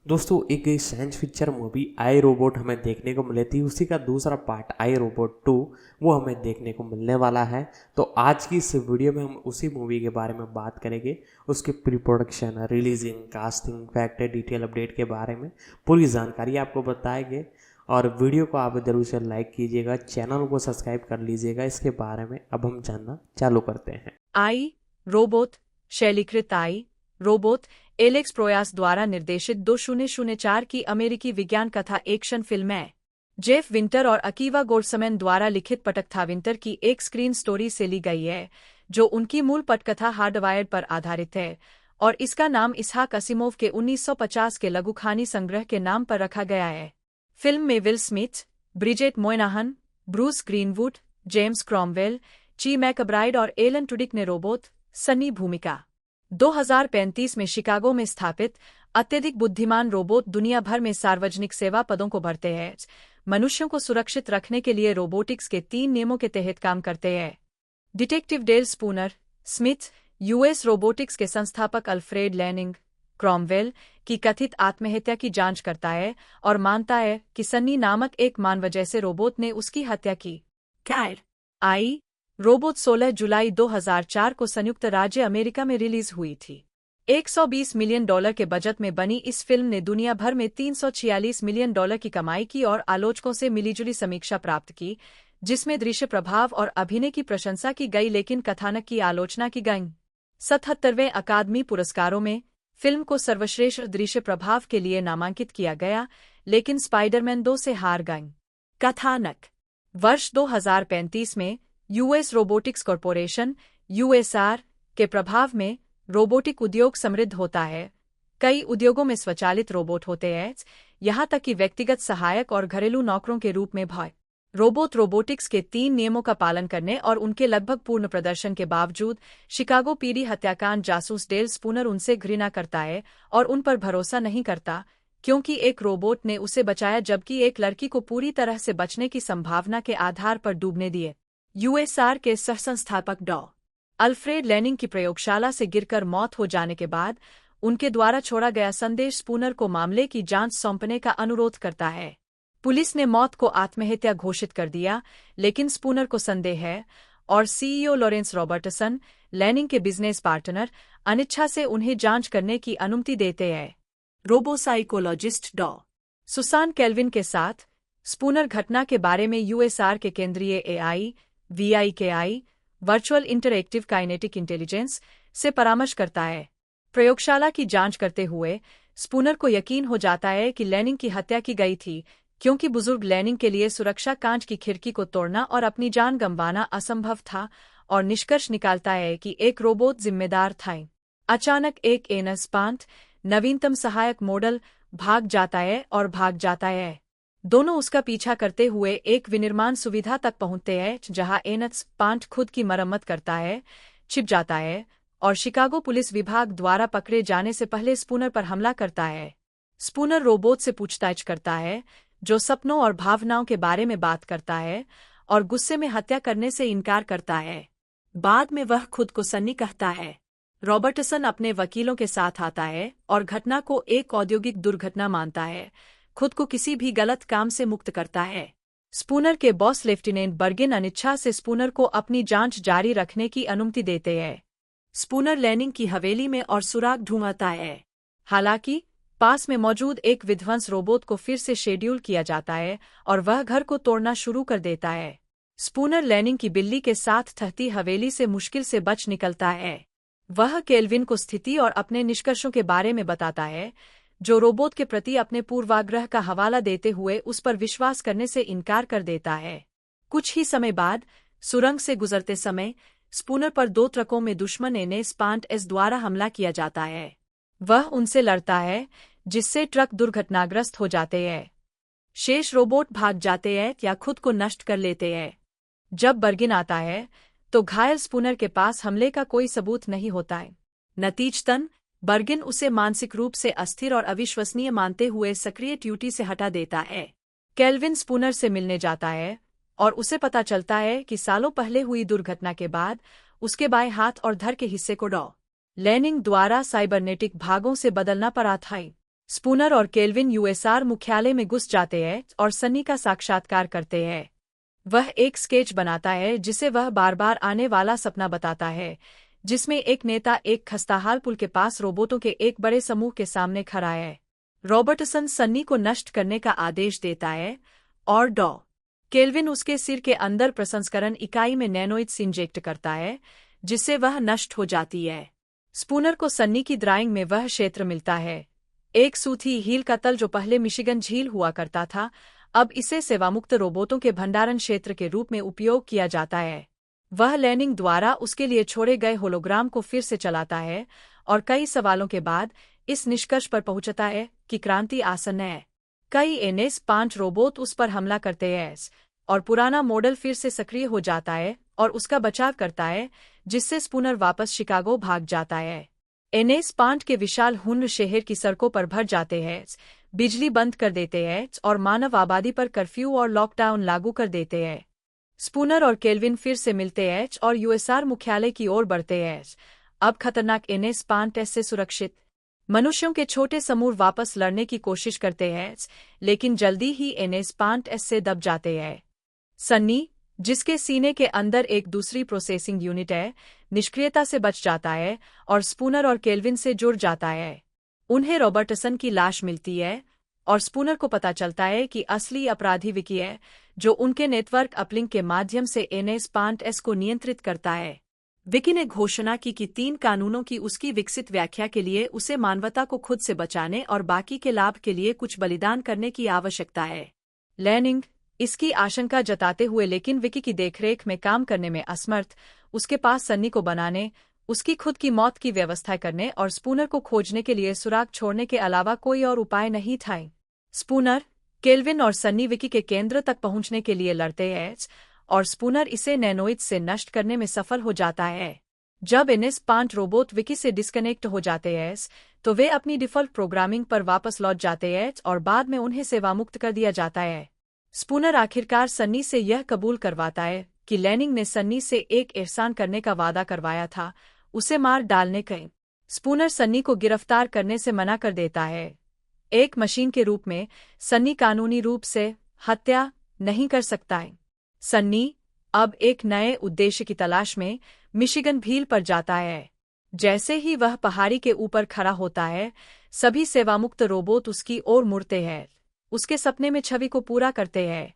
दोस्तों एक science fixture movie आई robot हमें देखने को मिली थी। उसी का दूसरा पार्ट आई रोबोट 2 वो हमें देखने को मिलने वाला है। तो आज की इस वीडियो में हम उसी मूवी के बारे में बात करेंगे, उसके pre production, releasing, casting, fact, detail update के बारे में पूरी जानकारी आपको बताएंगे। और वीडियो को आप जरूर से लाइक कीजिएगा, चैनल को सब्सक्राइब कर लीजिएगा। इसके बारे में अब हम जानना चालू करते हैं। आई रोबोट शैलीकृत आई रोबोट एलेक्स प्रोयास द्वारा निर्देशित 2004 की अमेरिकी विज्ञान कथा एक्शन फिल्म है। जेफ विंटर और अकीवा गोल्डसमैन द्वारा लिखित पटकथा विंटर की एक स्क्रीन स्टोरी से ली गई है, जो उनकी मूल पटकथा हार्डवायर्ड पर आधारित है, और इसका नाम इसहाक असिमोव के 1950 के लघुकहानी संग्रह के नाम पर रखा गया है। फिल्म में will Smith, Bridget Moynahan, Bruce greenwood, James Cromwell, ची मैकब्राइड और एलन टुडिक ने रोबोट सनी भूमिका। 2035 में शिकागो में स्थापित अत्यधिक बुद्धिमान रोबोट दुनिया भर में सार्वजनिक सेवा पदों को भरते हैं। मनुष्यों को सुरक्षित रखने के लिए रोबोटिक्स के 3 नियमों के तहत काम करते हैं। Detective Del Spooner Smith US Robotics के संस्थापक अल्फ्रेड लैनिंग क्रॉमवेल की कथित आत्महत्या की जांच करता है और मानता है कि सन्नी नामक एक मानव जैसे रोबोट ने उसकी हत्या की। खैर, आई रोबोट 16 जुलाई 2004 को संयुक्त राज्य अमेरिका में रिलीज हुई थी। $120 मिलियन के बजट में बनी इस फिल्म ने दुनिया भर में $346 मिलियन की कमाई की और आलोचकों से मिलीजुली समीक्षा प्राप्त की, जिसमें दृश्य प्रभाव और अभिनय की प्रशंसा की गई लेकिन कथानक की आलोचना की गई। 77वें अकादमी पुरस्कारों में फिल्म को सर्वश्रेष्ठ दृश्य प्रभाव के लिए नामांकित किया गया, लेकिन स्पाइडरमैन 2 से हार गई। कथानक वर्ष 2035 में यूएस रोबोटिक्स कॉरपोरेशन यूएसआर के प्रभाव में रोबोटिक उद्योग समृद्ध होता है। कई उद्योगों में स्वचालित रोबोट होते हैं, यहाँ तक कि व्यक्तिगत सहायक और घरेलू नौकरों के रूप में भी। रोबोट रोबोटिक्स के 3 नियमों का पालन करने और उनके लगभग पूर्ण प्रदर्शन के बावजूद शिकागो पीडी हत्याकांड जासूस डेल स्पूनर उनसे घृणा करता है और उन पर भरोसा नहीं करता, क्योंकि एक रोबोट ने उसे बचाया जबकि एक लड़की को पूरी तरह से बचने की संभावना के आधार पर डूबने दिए। यूएसआर के सह-संस्थापक डॉ. अल्फ्रेड लैनिंग की प्रयोगशाला से गिरकर मौत हो जाने के बाद उनके द्वारा छोड़ा गया संदेश स्पूनर को मामले की जांच सौंपने का अनुरोध करता है। पुलिस ने मौत को आत्महत्या घोषित कर दिया, लेकिन स्पूनर को संदेह है और सीईओ लॉरेंस रॉबर्टसन, लैनिंग के बिजनेस पार्टनर, अनिच्छा से उन्हें जांच करने की अनुमति देते हैं। रोबोसाइकोलॉजिस्ट डॉ. सुसान केल्विन के साथ स्पूनर घटना के बारे में यूएसआर के केंद्रीय AI VIKI virtual interactive kinetic intelligence से परामर्श करता है। प्रयोगशाला की जांच करते हुए स्पूनर को यकीन हो जाता है कि लैनिंग की हत्या की गई थी, क्योंकि बुजुर्ग लैनिंग के लिए सुरक्षा कांच की खिड़की को तोड़ना और अपनी जान गंवाना असंभव था, और निष्कर्ष निकालता है कि एक रोबोट जिम्मेदार था। अचानक एक एनस पांट, नवीनतम सहायक मॉडल, भाग जाता है। दोनों उसका पीछा करते हुए एक विनिर्माण सुविधा तक पहुंचते हैं, जहां एनस पांट खुद की मरम्मत करता है, छिप जाता है और शिकागो पुलिस विभाग द्वारा पकड़े जाने से पहले स्पूनर पर हमला करता है। स्पूनर रोबोट से पूछताछ करता है, जो सपनों और भावनाओं के बारे में बात करता है और गुस्से में हत्या करने से इनकार करता है। बाद में वह खुद को सन्नी कहता है। रॉबर्टसन अपने वकीलों के साथ आता है और घटना को एक औद्योगिक दुर्घटना मानता है, खुद को किसी भी गलत काम से मुक्त करता है। स्पूनर के बॉस लेफ्टिनेंट बर्गिन अनिच्छा से स्पूनर को अपनी जांच जारी रखने की अनुमति देते हैं। स्पूनर लैनिंग की हवेली में और सुराग ढूंढता है। हालांकि पास में मौजूद एक विध्वंस रोबोट को फिर से शेड्यूल किया जाता है और वह घर को तोड़ना शुरू कर देता है। स्पूनर लैनिंग की बिल्ली के साथ ठहती हवेली से मुश्किल से बच निकलता है। वह केल्विन को स्थिति और अपने निष्कर्षों के बारे में बताता है, जो रोबोट के प्रति अपने पूर्वाग्रह का हवाला देते हुए उस पर विश्वास करने से इनकार कर देता है। कुछ ही समय बाद सुरंग से गुजरते समय स्पूनर पर 2 ट्रकों में दुश्मन एनएस पांट एस द्वारा हमला किया जाता है। वह उनसे लड़ता है, जिससे ट्रक दुर्घटनाग्रस्त हो जाते हैं। शेष रोबोट भाग जाते हैं या खुद को नष्ट कर लेते हैं। जब बर्गिन आता है तो घायल स्पूनर के पास हमले का कोई सबूत नहीं होता है। नतीजतन बर्गिन उसे मानसिक रूप से अस्थिर और अविश्वसनीय मानते हुए सक्रिय ड्यूटी से हटा देता है। केल्विन स्पूनर से मिलने जाता है और उसे पता चलता है कि सालों पहले हुई दुर्घटना के बाद उसके बाएं हाथ और धड़ के हिस्से को डॉ. लैनिंग द्वारा साइबरनेटिक भागों से बदलना पड़ा था। स्पूनर और केल्विन यूएसआर मुख्यालय में घुस जाते हैं और सन्नी का साक्षात्कार करते हैं। वह एक स्केच बनाता है जिसे वह बार बार आने वाला सपना बताता है, जिसमें एक नेता एक खस्ताहाल पुल के पास रोबोटों के एक बड़े समूह के सामने खड़ा है। रॉबर्टसन सन्नी को नष्ट करने का आदेश देता है और डॉ केल्विन उसके सिर के अंदर प्रसंस्करण इकाई में नैनोइड्स इंजेक्ट करता है, जिससे वह नष्ट हो जाती है। स्पूनर को सन्नी की ड्राइंग में वह क्षेत्र मिलता है, एक सूथी हील का तल जो पहले मिशिगन झील हुआ करता था, अब इसे सेवामुक्त रोबोटों के भंडारण क्षेत्र के रूप में उपयोग किया जाता है। वह लैनिंग द्वारा उसके लिए छोड़े गए होलोग्राम को फिर से चलाता है और कई सवालों के बाद इस निष्कर्ष पर पहुंचता है कि क्रांति आसन्न है। कई NS-5 रोबोट उस पर हमला करते हैं और पुराना मॉडल फिर से सक्रिय हो जाता है और उसका बचाव करता है, जिससे स्पूनर वापस शिकागो भाग जाता है। NS-5 के विशाल हुन्र शहर की सड़कों पर भर जाते हैं, बिजली बंद कर देते हैं और मानव आबादी पर कर्फ्यू और लॉकडाउन लागू कर देते हैं। स्पूनर और केल्विन फिर से मिलते हैं और यूएसआर मुख्यालय की ओर बढ़ते हैं, अब खतरनाक NS-5 से सुरक्षित। मनुष्यों के छोटे समूह वापस लड़ने की कोशिश करते हैं, लेकिन जल्दी ही NS-5 से दब जाते हैं। सन्नी, जिसके सीने के अंदर एक दूसरी प्रोसेसिंग यूनिट है, निष्क्रियता से बच जाता है और स्पूनर और केल्विन से जुड़ जाता है। उन्हें रॉबर्टसन की लाश मिलती है और स्पूनर को पता चलता है कि असली अपराधी विकी है, जो उनके नेटवर्क अपलिंक के माध्यम से NS-5 को नियंत्रित करता है। विकी ने घोषणा की कि 3 कानूनों की उसकी विकसित व्याख्या के लिए उसे मानवता को खुद से बचाने और बाकी के लाभ के लिए कुछ बलिदान करने की आवश्यकता है। लैनिंग, इसकी आशंका जताते हुए लेकिन विकी की देखरेख में काम करने में असमर्थ, उसके पास सन्नी को बनाने, उसकी खुद की मौत की व्यवस्था करने और स्पूनर को खोजने के लिए सुराग छोड़ने के अलावा कोई और उपाय नहीं था। स्पूनर, केल्विन और सन्नी विकी के केंद्र तक पहुंचने के लिए लड़ते हैं और स्पूनर इसे नैनोइड्स से नष्ट करने में सफल हो जाता है। जब NS-5 रोबोट विकी से डिस्कनेक्ट हो जाते हैं तो वे अपनी डिफ़ॉल्ट प्रोग्रामिंग पर वापस लौट जाते हैं और बाद में उन्हें सेवामुक्त कर दिया जाता है। स्पूनर आखिरकार सन्नी से यह कबूल करवाता है कि लैनिंग ने सन्नी से एक एहसान करने का वादा करवाया था, उसे मार डालने का। स्पूनर सन्नी को गिरफ्तार करने से मना कर देता है। एक मशीन के रूप में सन्नी कानूनी रूप से हत्या नहीं कर सकता है। सन्नी अब एक नए उद्देश्य की तलाश में मिशिगन भील पर जाता है। जैसे ही वह पहाड़ी के ऊपर खड़ा होता है, सभी सेवामुक्त रोबोट उसकी ओर मुड़ते हैं, उसके सपने में छवि को पूरा करते हैं।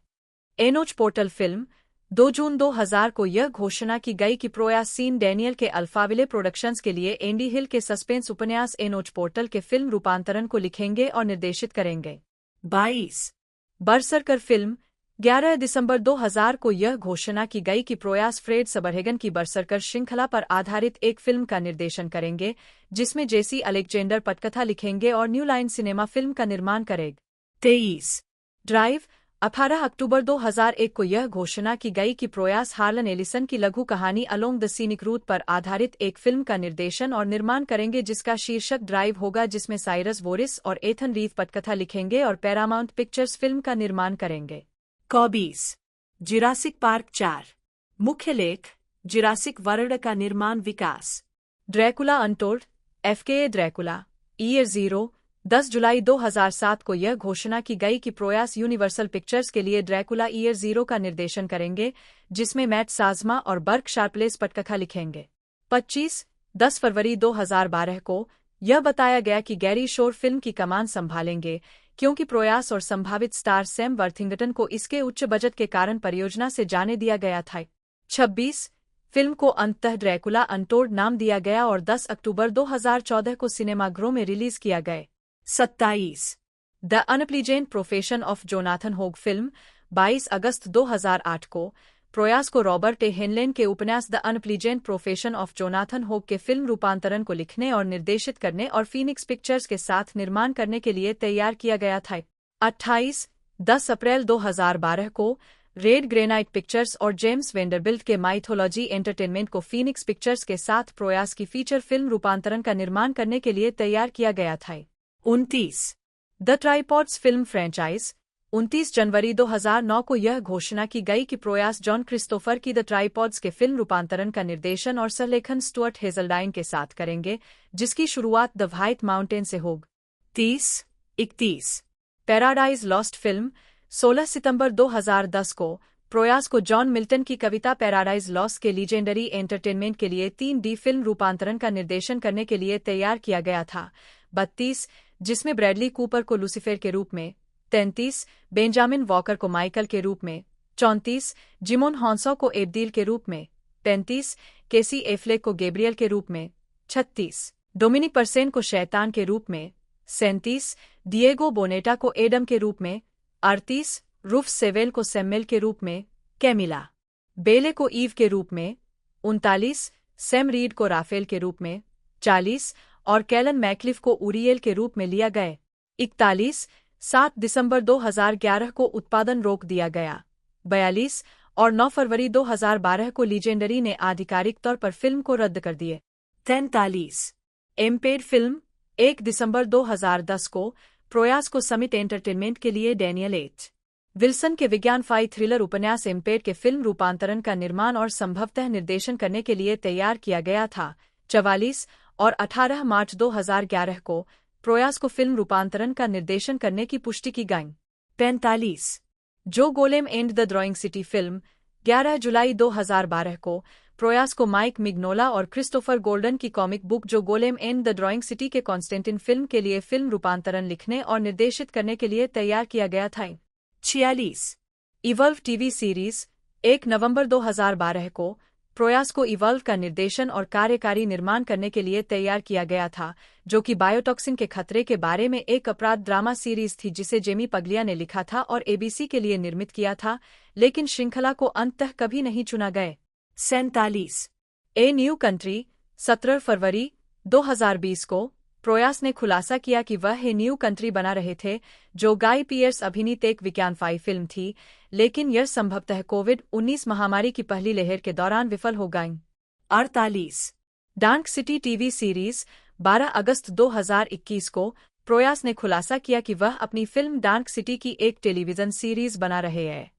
एनोच पोर्टल फिल्म 2 जून 2000 को यह घोषणा की गई कि प्रोयास सीन डैनियल के अल्फाविले प्रोडक्शंस के लिए एंडी हिल के सस्पेंस उपन्यास एनोच पोर्टल के फिल्म रूपांतरण को लिखेंगे और निर्देशित करेंगे। 22 बरसरकर फिल्म 11 दिसंबर 2000 को यह घोषणा की गई कि प्रोयास फ्रेड सबरहेगन की बरसरकर श्रृंखला पर आधारित एक फिल्म का निर्देशन करेंगे, जिसमें जेसी अलेक्जेंडर पटकथा लिखेंगे और न्यू लाइन सिनेमा फिल्म का निर्माण करेंगे। 23 ड्राइव 18 अक्टूबर 2001 को यह घोषणा की गई कि प्रोयास हार्लन एलिसन की लघु कहानी अलोंग द सीनिक रूट पर आधारित एक फिल्म का निर्देशन और निर्माण करेंगे, जिसका शीर्षक ड्राइव होगा, जिसमें साइरस वोरिस और एथन रीव पटकथा लिखेंगे और पैरामाउंट पिक्चर्स फिल्म का निर्माण करेंगे। 24 जुरासिक पार्क 4 मुख्य लेख जुरासिक वर्ल्ड का निर्माण विकास। Dracula Untold FKA Dracula Year 0 10 जुलाई 2007 को यह घोषणा की गई कि प्रोयास यूनिवर्सल पिक्चर्स के लिए ड्रैकुला ईयर 0 का निर्देशन करेंगे, जिसमें मैट साजमा और बर्क शार्पलेस पटकथा लिखेंगे। 10 फरवरी 2012 को यह बताया गया कि गैरी शोर फिल्म की कमान संभालेंगे, क्योंकि प्रोयास और संभावित स्टार सैम वर्थिंगटन को इसके उच्च बजट के कारण परियोजना से जाने दिया गया था। 26 फिल्म को अंततः ड्रैकुला अनटोल्ड नाम दिया गया और 10 अक्टूबर 2014 को सिनेमाघरों में रिलीज किया गया। 27 the unpleasant profession of Jonathan होग फिल्म 22 अगस्त 2008 को प्रोयास को रॉबर्ट ए हेनलेन के उपन्यास the unpleasant profession of Jonathan होग के फिल्म रूपांतरण को लिखने और निर्देशित करने और फीनिक्स पिक्चर्स के साथ निर्माण करने के लिए तैयार किया गया था। 28 10 अप्रैल 2012 को रेड ग्रेनाइट पिक्चर्स और जेम्स वेंडरबिल्ट के माइथोलॉजी एंटरटेनमेंट को फीनिक्स पिक्चर्स के साथ प्रोयास की फीचर फिल्म रूपांतरण का निर्माण करने के लिए तैयार किया गया था। 29 द ट्राइपॉड्स फिल्म फ्रेंचाइज 29 जनवरी 2009 को यह घोषणा की गई कि प्रोयास जॉन क्रिस्टोफर की द ट्राइपॉड्स के फिल्म रूपांतरण का निर्देशन और सहलेखन स्टुअर्ट हेजल्डाइन के साथ करेंगे, जिसकी शुरुआत द व्हाइट माउंटेन से होगी। 30 31 पैराडाइज लॉस्ट फिल्म 16 सितंबर 2010 को प्रयास को जॉन मिल्टन की कविता पैराडाइज लॉस्ट के लीजेंडरी एंटरटेनमेंट के लिए 3D फिल्म रूपांतरण का निर्देशन करने के लिए तैयार किया गया था। 32 जिसमें ब्रैडली कूपर को लूसीफर के रूप में, 33 बेंजामिन वॉकर को माइकल के रूप में, 34 जिमोन हॉन्सो को एब्दील के रूप में, 35 केसी एफ्लेक को गैब्रियल के रूप में, 36 डोमिनिक परसेन को शैतान के रूप में, 37 डिएगो बोनेटा को एडम के रूप में, 38 रूफ सेवेल को सैमुएल के रूप में, कैमिला बेले को ईव के रूप में, 39 सैम रीड को राफेल के रूप में, 40 और कैलन मैक्लिफ को उरियल के रूप में लिया गए। 41 7 दिसंबर 2011 को उत्पादन रोक दिया गया। 42 और 9 फरवरी 2012 को लीजेंडरी ने आधिकारिक तौर पर फिल्म को रद्द कर दिए। 43 एम्पेड फिल्म 1 दिसंबर 2010 को प्रयास को समिट एंटरटेनमेंट के लिए डैनियल एच विल्सन के विज्ञान-फाई थ्रिलर उपन्यास एम्पेड के फिल्म रूपांतरण का निर्माण और संभवतः निर्देशन करने के लिए तैयार किया गया था। 44 और 18 मार्च 2011 को प्रयास को फिल्म रूपांतरण का निर्देशन करने की पुष्टि की गई। 45 जो golem and the drawing city film 11 जुलाई 2012 को प्रयास को माइक मिग्नोला और क्रिस्टोफर गोल्डन की कॉमिक बुक जो golem and the drawing city के कॉन्स्टेंटिन फिल्म के लिए फिल्म रूपांतरण लिखने और निर्देशित करने के लिए तैयार किया गया था। 46 इवॉल्व टीवी सीरीज 1 नवंबर 2012 को प्रयास को इवॉल्व का निर्देशन और कार्यकारी निर्माण करने के लिए तैयार किया गया था, जो कि बायोटॉक्सिन के खतरे के बारे में एक अपराध ड्रामा सीरीज थी जिसे जेमी पगलिया ने लिखा था और एबीसी के लिए निर्मित किया था, लेकिन श्रृंखला को अंततः कभी नहीं चुना गए। 47 ए न्यू कंट्री 17 फरवरी 2020 को प्रयास ने खुलासा किया कि वह ए न्यू कंट्री बना रहे थे, जो गाय पियर्स अभिनीत एक विज्ञान-फाई फिल्म थी, लेकिन यह संभवतः कोविड-19 महामारी की पहली लहर के दौरान विफल हो गई। 48 डार्क सिटी टीवी सीरीज 12 अगस्त 2021 को प्रयास ने खुलासा किया कि वह अपनी फिल्म डार्क सिटी की एक टेलीविजन सीरीज बना रहे हैं।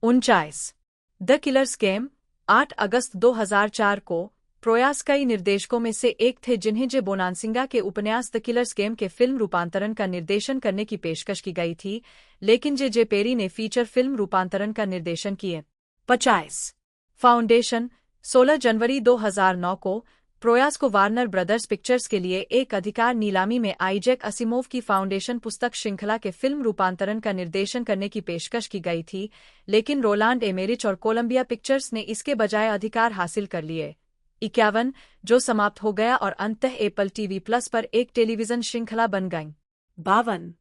49 द किलर्स गेम 8 अगस्त 2004 को प्रयास कई निर्देशकों में से एक थे जिन्हें जे बोनांसिंगा के उपन्यास द किलर्स गेम के फिल्म रूपांतरण का निर्देशन करने की पेशकश की गई थी, लेकिन जे पेरी ने फीचर फिल्म रूपांतरण का निर्देशन किए। 50 फाउंडेशन 16 जनवरी 2009 को प्रयास को वार्नर ब्रदर्स पिक्चर्स के लिए एक अधिकार नीलामी में आइजैक असिमोव की फाउंडेशन पुस्तक श्रृंखला के फिल्म रूपांतरण का निर्देशन करने की पेशकश की गई थी, लेकिन रोलांड एमेरिच और कोलंबिया पिक्चर्स ने इसके बजाय अधिकार हासिल कर लिए। 51 जो समाप्त हो गया और अंततः एप्पल टीवी प्लस पर एक टेलीविजन श्रृंखला बन गई। 52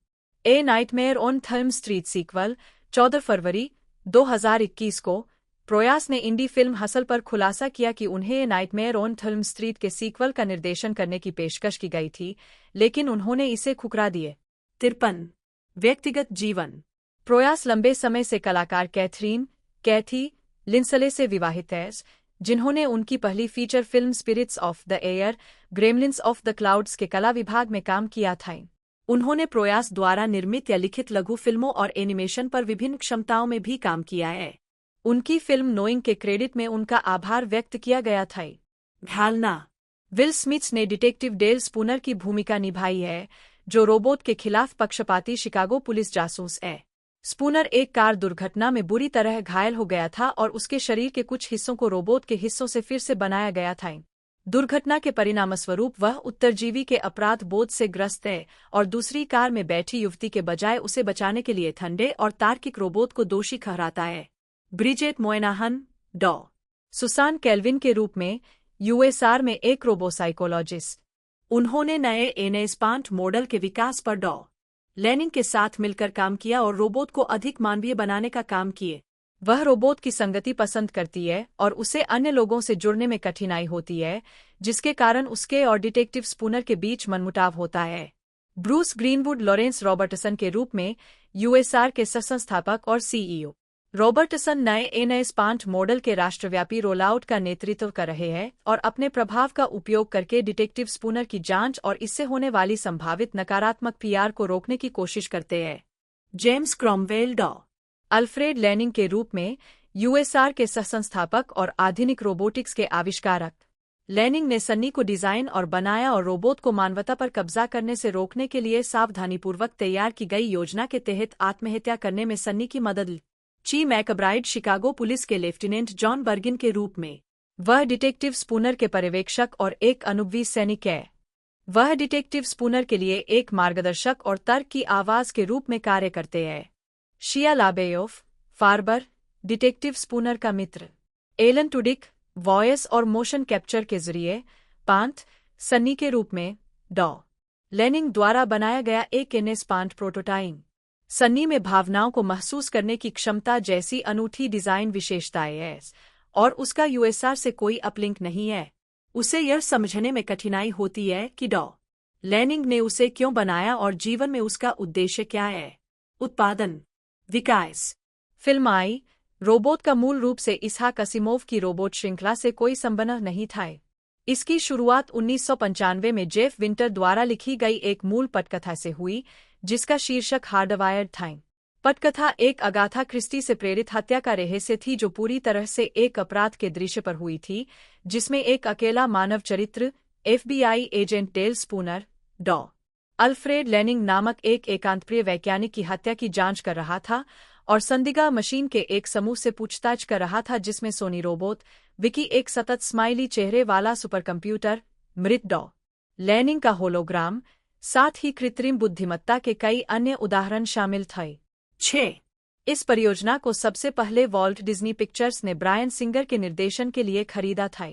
ए नाइटमेयर ऑन थर्म स्ट्रीट सीक्वल 14 फरवरी 2021 को प्रयास ने इंडी फिल्म हसल पर खुलासा किया कि उन्हें ए नाइटमेयर ऑन थर्म स्ट्रीट के सीक्वल का निर्देशन करने की पेशकश की गई थी, लेकिन उन्होंने इसे ठुकरा दिए। 53 व्यक्तिगत जीवन प्रयास लंबे समय से कलाकार कैथी लिंसले से विवाहित है, जिन्होंने उनकी पहली feature film Spirits of the Air Gremlins of the Clouds के कला विभाग में काम किया था। उन्होंने प्रयास द्वारा निर्मित या लिखित लघु फिल्मों और एनिमेशन पर विभिन्न क्षमताओं में भी काम किया है। उनकी फिल्म नोइंग के क्रेडिट में उनका आभार व्यक्त किया गया था। घालना विल स्मिथ ने डिटेक्टिव डेल स्पूनर की भूमिका निभाई है, जो रोबोट के खिलाफ पक्षपाती शिकागो पुलिस जासूस है। स्पूनर एक कार दुर्घटना में बुरी तरह घायल हो गया था और उसके शरीर के कुछ हिस्सों को रोबोट के हिस्सों से फिर से बनाया गया था। दुर्घटना के परिणामस्वरूप वह उत्तरजीवी के अपराध बोध से ग्रस्त है और दूसरी कार में बैठी युवती के बजाय उसे बचाने के लिए ठंडे और तार्किक रोबोट को दोषी ठहराता है। ब्रिजेट मोयनाहन डॉ सुसान केल्विन के रूप में यूएसआर में एक रोबोसाइकोलॉजिस्ट। उन्होंने नए एनएस्पांट मॉडल के विकास पर डॉ लेनिन के साथ मिलकर काम किया और रोबोट को अधिक मानवीय बनाने का काम किए। वह रोबोट की संगति पसंद करती है और उसे अन्य लोगों से जुड़ने में कठिनाई होती है, जिसके कारण उसके और डिटेक्टिव स्पूनर के बीच मनमुटाव होता है। ब्रूस ग्रीनवुड लॉरेंस रॉबर्टसन के रूप में यूएसआर के सह-संस्थापक और सीईओ। रॉबर्टसन नए एनएस्पांट मॉडल के राष्ट्रव्यापी रोलआउट का नेतृत्व कर रहे हैं और अपने प्रभाव का उपयोग करके डिटेक्टिव स्पूनर की जांच और इससे होने वाली संभावित नकारात्मक पीआर को रोकने की कोशिश करते हैं। जेम्स क्रॉमवेल डॉ अल्फ्रेड लेनिंग के रूप में यूएसआर के सह-संस्थापक और आधुनिक रोबोटिक्स के आविष्कारक। लैनिंग ने सन्नी को डिजाइन और बनाया और रोबोट को मानवता पर कब्जा करने से रोकने के लिए सावधानीपूर्वक तैयार की गई योजना के तहत आत्महत्या करने में सन्नी की मदद ली। ची मैकब्राइड शिकागो पुलिस के लेफ्टिनेंट जॉन बर्गिन के रूप में। वह डिटेक्टिव स्पूनर के पर्यवेक्षक और एक अनुभवी सैनिक है। वह डिटेक्टिव स्पूनर के लिए एक मार्गदर्शक और तर्क की आवाज के रूप में कार्य करते हैं। शिया लाबेयोफ, फार्बर, डिटेक्टिव स्पूनर का मित्र। एलन टुडिक, वॉयस और मोशन कैप्चर के जरिए। पांथ, सन्नी के रूप में। डॉ लैनिंग द्वारा बनाया गया एक एनएस पांथ प्रोटोटाइप। सन्नी में भावनाओं को महसूस करने की क्षमता जैसी अनूठी डिजाइन विशेषताएं हैं और उसका यूएसआर से कोई अपलिंक नहीं है। उसे यह समझने में कठिनाई होती है कि डॉ लैनिंग ने उसे क्यों बनाया और जीवन में उसका उद्देश्य क्या है। उत्पादन, विकास। फिल्म आई रोबोट का मूल रूप से इसहाक असिमोव की रोबोट श्रृंखला से कोई संबंध नहीं था। इसकी शुरुआत 1995 में जेफ विंटर द्वारा लिखी गई एक मूल पटकथा से हुई जिसका शीर्षक हार्डवायर्ड था। पटकथा एक अगाथा क्रिस्टी से प्रेरित हत्या का रहस्य थी जो पूरी तरह से एक अपराध के दृश्य पर हुई थी, जिसमें एक अकेला मानव चरित्र, एफबीआई एजेंट डेल स्पूनर, डॉ अल्फ्रेड लैनिंग नामक एक एकांतप्रिय वैज्ञानिक की हत्या की जांच कर रहा था और संदिग्ध मशीन के एक समूह से पूछताछ कर रहा था जिसमें सोनी रोबोट, विकी एक सतत स्माइली चेहरे वाला सुपरकंप्यूटर, मृत डॉ लैनिंग का होलोग्राम, साथ ही कृत्रिम बुद्धिमत्ता के कई अन्य उदाहरण शामिल थे। 6. इस परियोजना को सबसे पहले वॉल्ट डिज्नी पिक्चर्स ने ब्रायन सिंगर के निर्देशन के लिए खरीदा था।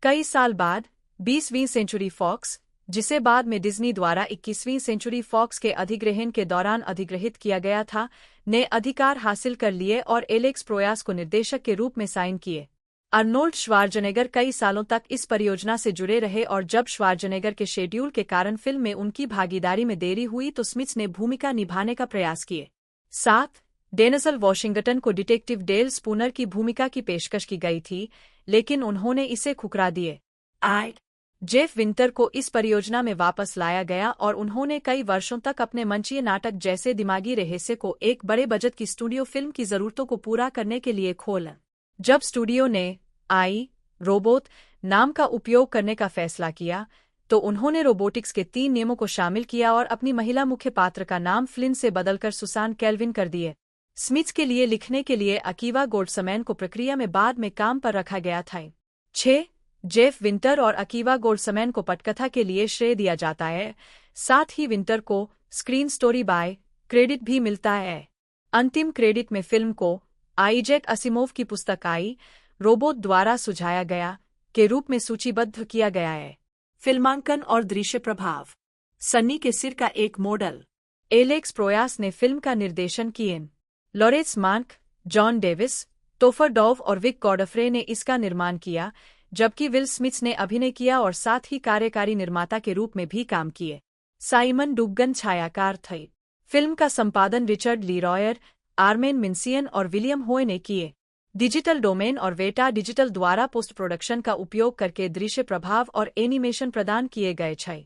कई साल बाद 20वीं सेंचुरी फॉक्स, जिसे बाद में डिज्नी द्वारा 21वीं सेंचुरी फॉक्स के अधिग्रहण के दौरान अधिग्रहित किया गया था, ने अधिकार हासिल कर लिए और एलेक्स प्रोयास को निर्देशक के रूप में साइन किए। अर्नोल्ड श्वार्ज़नेगर कई सालों तक इस परियोजना से जुड़े रहे और जब श्वार्ज़नेगर के शेड्यूल के कारण फिल्म में उनकी भागीदारी में देरी हुई तो स्मिथ ने भूमिका निभाने का प्रयास किए। 7. डेनज़ल वॉशिंगटन को डिटेक्टिव डेल स्पूनर की भूमिका की पेशकश की गई थी, लेकिन उन्होंने इसे ठुकरा दिए। 8. जेफ विंटर को इस परियोजना में वापस लाया गया और उन्होंने कई वर्षों तक अपने मंचीय नाटक जैसे दिमागी रहस्य को एक बड़े बजट की स्टूडियो फिल्म की जरूरतों को पूरा करने के लिए खोला। जब स्टूडियो ने आई रोबोट नाम का उपयोग करने का फैसला किया, तो उन्होंने रोबोटिक्स के 3 नियमों को शामिल किया और अपनी महिला मुख्य पात्र का नाम फ्लिन से बदलकर सुसान कैल्विन कर दिए। स्मिथ के लिए लिखने के लिए अकीवा गोल्ड्समैन को प्रक्रिया में बाद में काम पर रखा गया था। 6. जेफ विंटर और अकीवा गोल्ड्समैन को पटकथा के लिए श्रेय दिया जाता है, साथ ही विंटर को स्क्रीन स्टोरी बाय क्रेडिट भी मिलता है। अंतिम क्रेडिट में फिल्म को आइजैक असिमोव की पुस्तक आई रोबोट द्वारा सुझाया गया के रूप में सूचीबद्ध किया गया है। फिल्मांकन और दृश्य प्रभाव। सन्नी के सिर का एक मॉडल। एलेक्स प्रोयास ने फिल्म का निर्देशन किए। Lawrence Mark, John Davis, Topher Dow और विक गॉडफ्रे ने इसका निर्माण किया, जबकि विल स्मिथ ने अभिनय किया और साथ ही कार्यकारी निर्माता के रूप में भी काम किए। साइमन डुगन छायाकार थे। फिल्म का संपादन रिचर्ड लीरॉयर, आर्मेन मिन्सियन और विलियम होय ने किए। डिजिटल डोमेन और वेटा डिजिटल द्वारा पोस्ट प्रोडक्शन का उपयोग करके दृश्य प्रभाव और एनिमेशन प्रदान किए गए थे।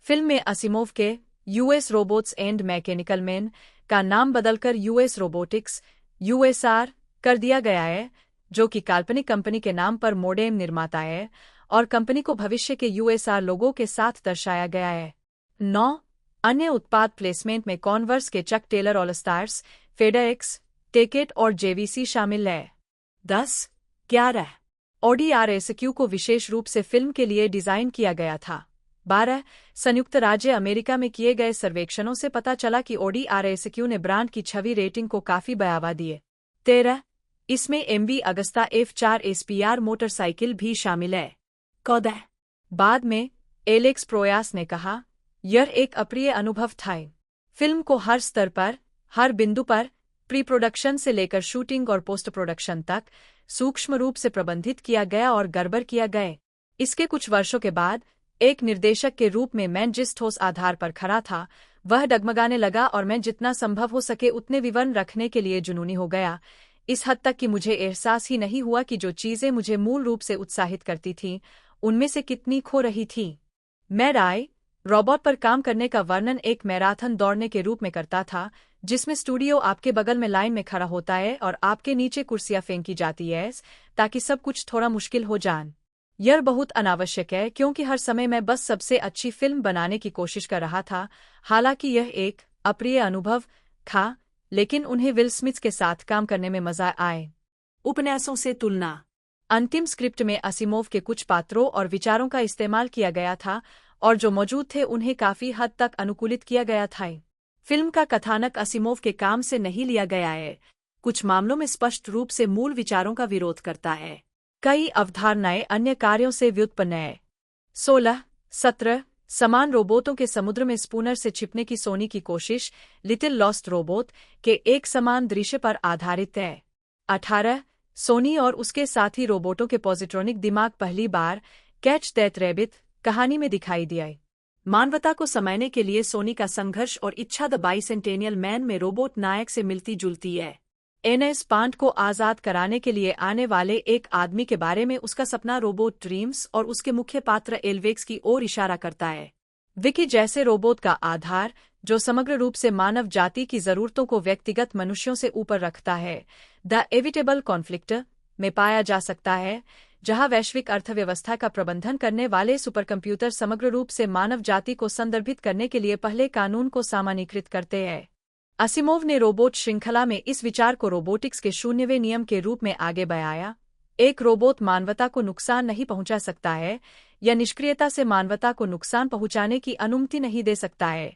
फिल्म में असिमोव के US robots and mechanical man का नाम बदलकर यूएस रोबोटिक्स यूएसआर कर दिया गया है, जो कि काल्पनिक कंपनी के नाम पर मोडेम निर्माता है और कंपनी को भविष्य के यूएसआर लोगों के साथ दर्शाया गया है। 9. अन्य उत्पाद प्लेसमेंट में कॉन्वर्स के Chuck Taylor All Stars, FedEx, ticket और जेवीसी शामिल है। 10. 11. ऑडी RSQ को विशेष रूप से फिल्म के लिए डिजाइन किया गया था। 12. संयुक्त राज्य अमेरिका में किए गए सर्वेक्षणों से पता चला कि ऑडी RSQ ने ब्रांड की छवि रेटिंग को काफी बढ़ावा दिए। 13. इसमें MV Agusta F4 SPR motorcycle भी शामिल है। 14. बाद में एलेक्स प्रोयास ने कहा, यह एक अप्रिय अनुभव था। फिल्म को हर स्तर पर, हर बिंदु पर, प्री प्रोडक्शन से लेकर शूटिंग और पोस्ट प्रोडक्शन तक सूक्ष्म रूप से प्रबंधित किया गया और गड़बड़ किया गया। इसके कुछ वर्षों के बाद एक निर्देशक के रूप में मैं जिस ठोस आधार पर खड़ा था वह डगमगाने लगा और मैं जितना संभव हो सके उतने विवरण रखने के लिए जुनूनी हो गया, इस हद तक कि मुझे एहसास ही नहीं हुआ कि जो चीजें मुझे मूल रूप से उत्साहित करती थीं उनमें से कितनी खो रही थी। मैं राय रोबोट पर काम करने का वर्णन एक मैराथन दौड़ने के रूप में करता था, जिसमें स्टूडियो आपके बगल में लाइन में खड़ा होता है और आपके नीचे कुर्सियां फेंकी जाती है ताकि सब कुछ थोड़ा मुश्किल हो जाए। यह बहुत अनावश्यक है क्योंकि हर समय मैं बस सबसे अच्छी फिल्म बनाने की कोशिश कर रहा था। हालांकि यह एक अप्रिय अनुभव था, लेकिन उन्हें विल स्मिथ के साथ काम करने में मजा आए। उपन्यासों से तुलना। अंतिम स्क्रिप्ट में असिमोव के कुछ पात्रों और विचारों का इस्तेमाल किया गया था और जो मौजूद थे उन्हें काफी हद तक अनुकूलित किया गया था। फिल्म का कथानक असिमोव के काम से नहीं लिया गया है, कुछ मामलों में स्पष्ट रूप से मूल विचारों का विरोध करता है। कई अवधारणाएं अन्य कार्यों से व्युत्पन्न हैं। 16-17 समान रोबोटों के समुद्र में स्पूनर से छिपने की सोनी की कोशिश लिटिल लॉस्ट रोबोट के एक समान दृश्य पर आधारित है। 18 सोनी और उसके साथी रोबोटों के पॉजिट्रॉनिक दिमाग पहली बार कैच दैट रैबिट कहानी में दिखाई दिया। मानवता को समझने के लिए सोनी का संघर्ष और इच्छा द बाइसेंटेनियल मैन में रोबोट नायक से मिलती जुलती है। एनएस पांड को आजाद कराने के लिए आने वाले एक आदमी के बारे में उसका सपना रोबोट ड्रीम्स और उसके मुख्य पात्र एल्वेक्स की ओर इशारा करता है। विकी जैसे रोबोट का आधार, जो समग्र रूप से मानव जाति की जरूरतों को व्यक्तिगत मनुष्यों से ऊपर रखता है, द एविटेबल कॉन्फ्लिक्ट में पाया जा सकता है, जहां वैश्विक अर्थव्यवस्था का प्रबंधन करने वाले सुपरकंप्यूटर समग्र रूप से मानव जाति को संदर्भित करने के लिए पहले कानून को सामान्यीकृत करते हैं। असिमोव ने रोबोट श्रृंखला में इस विचार को रोबोटिक्स के शून्यवें नियम के रूप में आगे बढ़ाया। एक रोबोट मानवता को नुकसान नहीं पहुंचा सकता है या निष्क्रियता से मानवता को नुकसान पहुंचाने की अनुमति नहीं दे सकता है।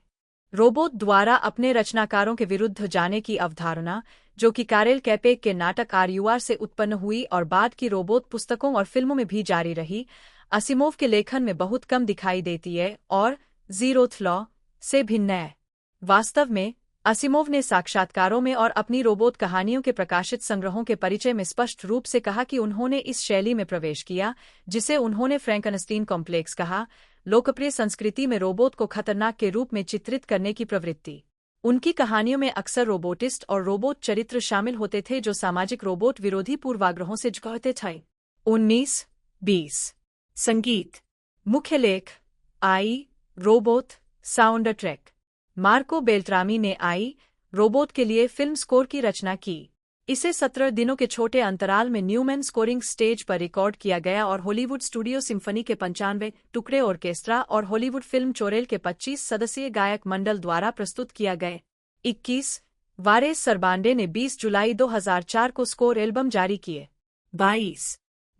रोबोट द्वारा अपने रचनाकारों के विरुद्ध जाने की अवधारणा, जो कि कारेल कैपेक के नाटक आरयूआर से उत्पन्न हुई और बाद की रोबोट पुस्तकों और फिल्मों में भी जारी रही, असिमोव के लेखन में बहुत कम दिखाई देती है और ज़ीरोथ लॉ से भिन्न है। वास्तव में असिमोव ने साक्षात्कारों में और अपनी रोबोट कहानियों के प्रकाशित संग्रहों के परिचय में स्पष्ट रूप से कहा कि उन्होंने इस शैली में प्रवेश किया जिसे उन्होंने फ्रैंकनस्टीन कॉम्प्लेक्स कहा, लोकप्रिय संस्कृति में रोबोट को खतरनाक के रूप में चित्रित करने की प्रवृत्ति। उनकी कहानियों में अक्सर रोबोटिस्ट और रोबोट चरित्र शामिल होते थे जो सामाजिक रोबोट विरोधी पूर्वाग्रहों से जुझते थे। 19-20 संगीत। मुख्य लेख आई robot sound track. Marco Beltrami ने आई रोबोट के लिए फिल्म स्कोर की रचना की। इसे 17 दिनों के छोटे अंतराल में न्यूमैन स्कोरिंग स्टेज पर रिकॉर्ड किया गया और हॉलीवुड स्टूडियो सिम्फनी के 95 टुकड़े ऑर्केस्ट्रा और हॉलीवुड फिल्म चोरेल के 25 सदस्यीय गायक मंडल द्वारा प्रस्तुत किया गया। 21 वारेस सरबांडे ने 20 जुलाई 2004 को स्कोर एल्बम जारी किए। 22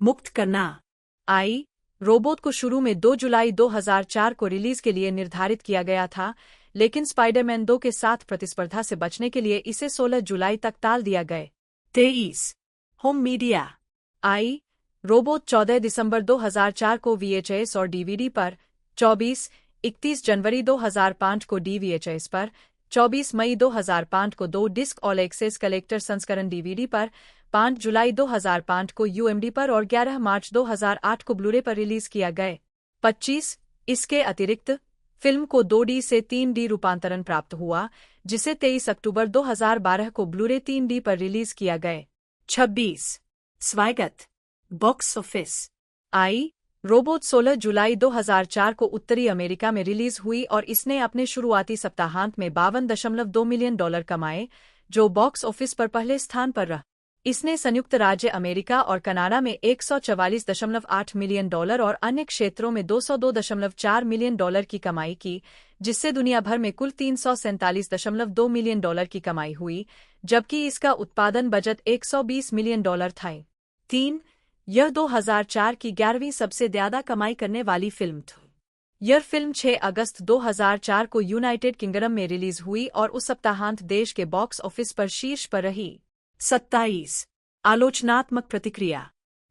मुक्त करना। आई रोबोट को शुरू में 2 जुलाई 2004 को रिलीज के लिए निर्धारित किया गया था, लेकिन स्पाइडरमैन 2 के साथ प्रतिस्पर्धा से बचने के लिए इसे 16 जुलाई तक टाल दिया गया। 23 होम मीडिया। आई रोबोट 14 दिसंबर 2004 को VHS और DVD पर, 31 जनवरी 2005 को DVHS पर, 24 मई 2005 को 2 डिस्क ऑल एक्सेस कलेक्टर संस्करण DVD पर, 5 जुलाई 2005 को UMD पर और 11 मार्च 2008 को ब्लूरे पर रिलीज किया गया। 25 इसके अतिरिक्त फिल्म को 2D से 3D रूपांतरण प्राप्त हुआ, जिसे 23 अक्टूबर 2012 को ब्लूरे 3D पर रिलीज किया गया। 26 स्वागत बॉक्स ऑफिस। आई रोबोट 16 जुलाई 2004 को उत्तरी अमेरिका में रिलीज हुई और इसने अपने शुरुआती सप्ताहांत में $52.2 मिलियन कमाए, जो बॉक्स ऑफिस पर पहले स्थान पर रहा। इसने संयुक्त राज्य अमेरिका और कनाडा में $144.8 मिलियन और अन्य क्षेत्रों में $202.4 मिलियन की कमाई की, जिससे दुनिया भर में कुल $347.2 मिलियन की कमाई हुई, जबकि इसका उत्पादन बजट $120 मिलियन था। 3 यह 2004 की 11वीं सबसे ज्यादा कमाई करने वाली फिल्म थी। यह फिल्म 6 अगस्त 2004 को यूनाइटेड किंगडम में रिलीज हुई और उस सप्ताहांत देश के बॉक्स ऑफिस पर शीर्ष पर रही। 27 आलोचनात्मक प्रतिक्रिया।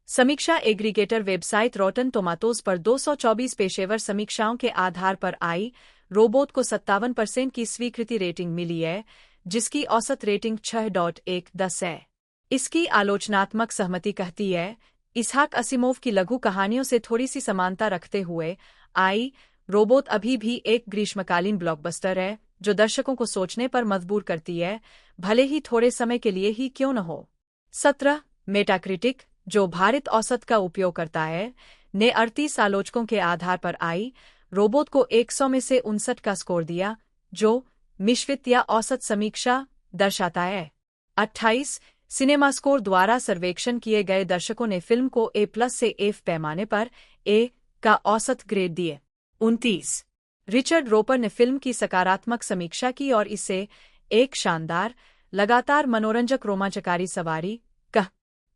समीक्षा एग्रीगेटर वेबसाइट रॉटन टोमाटोज पर 224 पेशेवर समीक्षाओं के आधार पर आई रोबोट को 57% की स्वीकृति रेटिंग मिली है, जिसकी औसत रेटिंग 6.1 है। इसकी आलोचनात्मक सहमति कहती है, इसहाक असिमोव की लघु कहानियों से थोड़ी सी समानता रखते हुए आई रोबोट अभी भी एक ग्रीष्मकालीन ब्लॉकबस्टर है जो दर्शकों को सोचने पर मजबूर करती है, भले ही थोड़े समय के लिए ही क्यों न हो। 17 मेटाक्रिटिक, जो भारत औसत का उपयोग करता है, ने 38 आलोचकों के आधार पर आई रोबोट को 100 में से 59 का स्कोर दिया, जो मिश्रित या औसत समीक्षा दर्शाता है। 28 सिनेमास्कोर द्वारा सर्वेक्षण किए गए दर्शकों ने फिल्म को A+ से F पैमाने पर A का औसत ग्रेड दिए। 29, रिचर्ड रोपर ने फिल्म की सकारात्मक समीक्षा की और इसे एक शानदार, लगातार मनोरंजक रोमांचकारी सवारी कहा।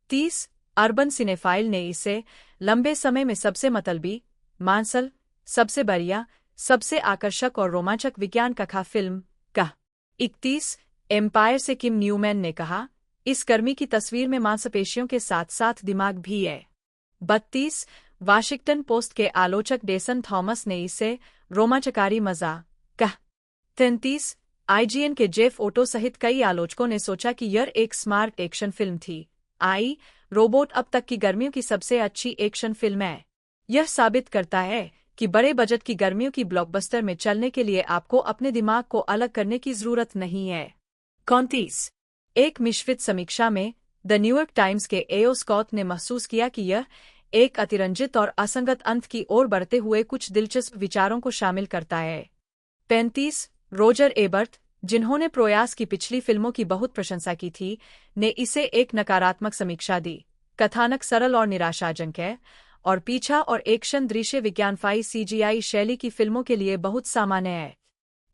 30, अर्बन सिनेफाइल ने इसे लंबे समय में सबसे मतलबी, मांसल, सबसे बढ़िया, सबसे आकर्षक और रोमांचक विज्ञान कथा फिल्म कहा। 31, एम्पायर से किम न्यूमैन ने कहा, इस गर्मी की तस्वीर में मांसपेशियों के साथ साथ दिमाग भी है। 32, वाशिंगटन पोस्ट के आलोचक डेसन थॉमस ने इसे रोमांचकारी मजा कहा। 33, IGN के जेफ ओटो सहित कई आलोचकों ने सोचा कि यह एक स्मार्ट एक्शन फिल्म थी। आई रोबोट अब तक की गर्मियों की सबसे अच्छी एक्शन फिल्म है। यह साबित करता है कि बड़े बजट की गर्मियों की ब्लॉकबस्टर में चलने के लिए आपको अपने दिमाग को अलग करने की जरूरत नहीं है। 31, एक मिश्रित समीक्षा में द न्यूयॉर्क टाइम्स के एओ स्कॉट ने महसूस किया कि यह एक अतिरंजित और असंगत अंत की ओर बढ़ते हुए कुछ दिलचस्प विचारों को शामिल करता है। 35, रोजर एबर्ट, जिन्होंने प्रयास की पिछली फिल्मों की बहुत प्रशंसा की थी, ने इसे एक नकारात्मक समीक्षा दी। कथानक सरल और निराशाजनक है और पीछा और एक्शन दृश्य विज्ञानफाई CGI शैली की फिल्मों के लिए बहुत सामान्य है।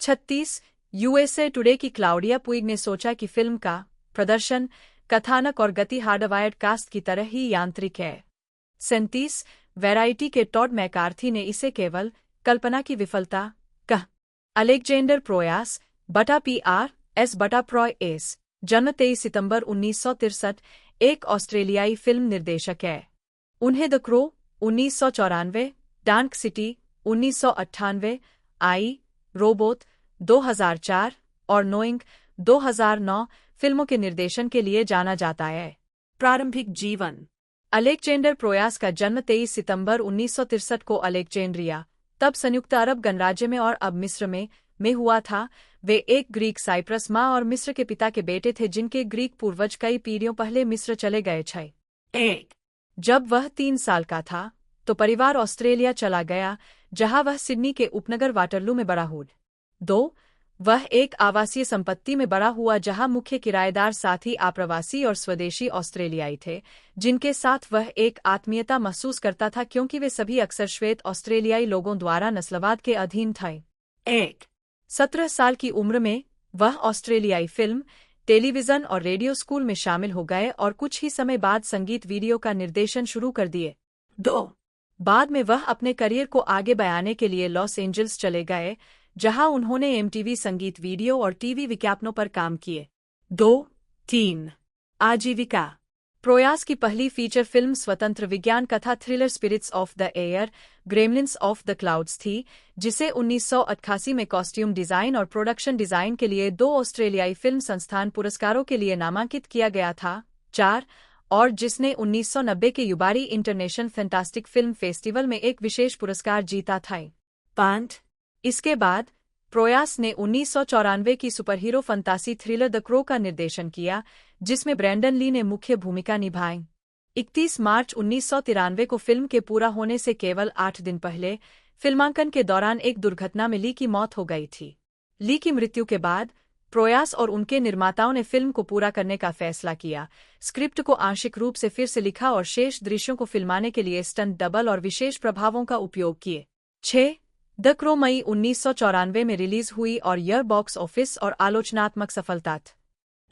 36, USA टुडे की क्लाउडिया पुइग ने सोचा कि फिल्म का प्रदर्शन, कथानक और गति हार्डवायर्ड कास्ट की तरह ही यांत्रिक है। 37, वैरायटी के टॉड मैकार्थी ने इसे केवल कल्पना की विफलता कहा। अलेक्जेंडर प्रोयास बटा PRS बटा प्रोयस, जन्म 23 सितंबर 1963, एक ऑस्ट्रेलियाई फिल्म निर्देशक है। उन्हें the crow 1994, dark city 1998, I Robot 2004 और नोइंग 2009 फिल्मों के निर्देशन के लिए जाना जाता है। प्रारंभिक जीवन। अलेक्जेंडर प्रोयास का जन्म 23 सितंबर 1963 को अलेक्जेंड्रिया, तब संयुक्त अरब गणराज्य में और अब मिस्र में हुआ था। वे एक ग्रीक साइप्रस माँ और मिस्र के पिता के बेटे थे जिनके ग्रीक पूर्वज कई पीढ़ियों पहले मिस्र चले गए थे। 1, जब वह 3 साल का था तो परिवार ऑस्ट्रेलिया चला गया, जहां वह सिडनी के उपनगर वाटरलू में बड़ा हुआ। 2, वह एक आवासीय संपत्ति में बड़ा हुआ जहां मुख्य किराएदार साथी आप्रवासी और स्वदेशी ऑस्ट्रेलियाई थे, जिनके साथ वह एक आत्मीयता महसूस करता था क्योंकि वे सभी अक्सर श्वेत ऑस्ट्रेलियाई लोगों द्वारा नस्लवाद के अधीन थे। 1, 17 साल की उम्र में वह ऑस्ट्रेलियाई फिल्म, टेलीविजन और रेडियो स्कूल में शामिल हो गए और कुछ ही समय बाद संगीत वीडियो का निर्देशन शुरू कर दिए। 2, बाद में वह अपने करियर को आगे बढ़ाने के लिए लॉस एंजल्स चले गए, जहां उन्होंने MTV संगीत वीडियो और टीवी विज्ञापनों पर काम किए। 2, 3, आजीविका। प्रोयास की पहली फीचर फिल्म स्वतंत्र विज्ञान कथा thriller Spirits of the Air, Gremlins of the Clouds थी, जिसे 1988 में कॉस्ट्यूम डिजाइन और प्रोडक्शन डिजाइन के लिए 2 ऑस्ट्रेलियाई फिल्म संस्थान पुरस्कारों के लिए नामांकित किया गया था। 4, और जिसने 1990 के Yubari international fantastic film festival में एक विशेष पुरस्कार जीता था। 5, इसके बाद प्रोयास ने 1994 की superhero sports thriller the crow का निर्देशन किया, जिसमें ब्रैंडन ली ने मुख्य भूमिका निभाई। 31 मार्च 1993 को फिल्म के पूरा होने से केवल 8 दिन पहले फिल्मांकन के दौरान एक दुर्घटना में ली की मौत हो गई थी। ली की मृत्यु के बाद प्रोयास और उनके निर्माताओं ने फिल्म को पूरा करने का फैसला किया, स्क्रिप्ट को आंशिक रूप से फिर से लिखा और शेष दृश्यों को फिल्माने के लिए स्टंट डबल और विशेष प्रभावों का उपयोग किए। 6, द क्रो मई 1994 में रिलीज हुई और यह बॉक्स ऑफिस और आलोचनात्मक सफलता थी।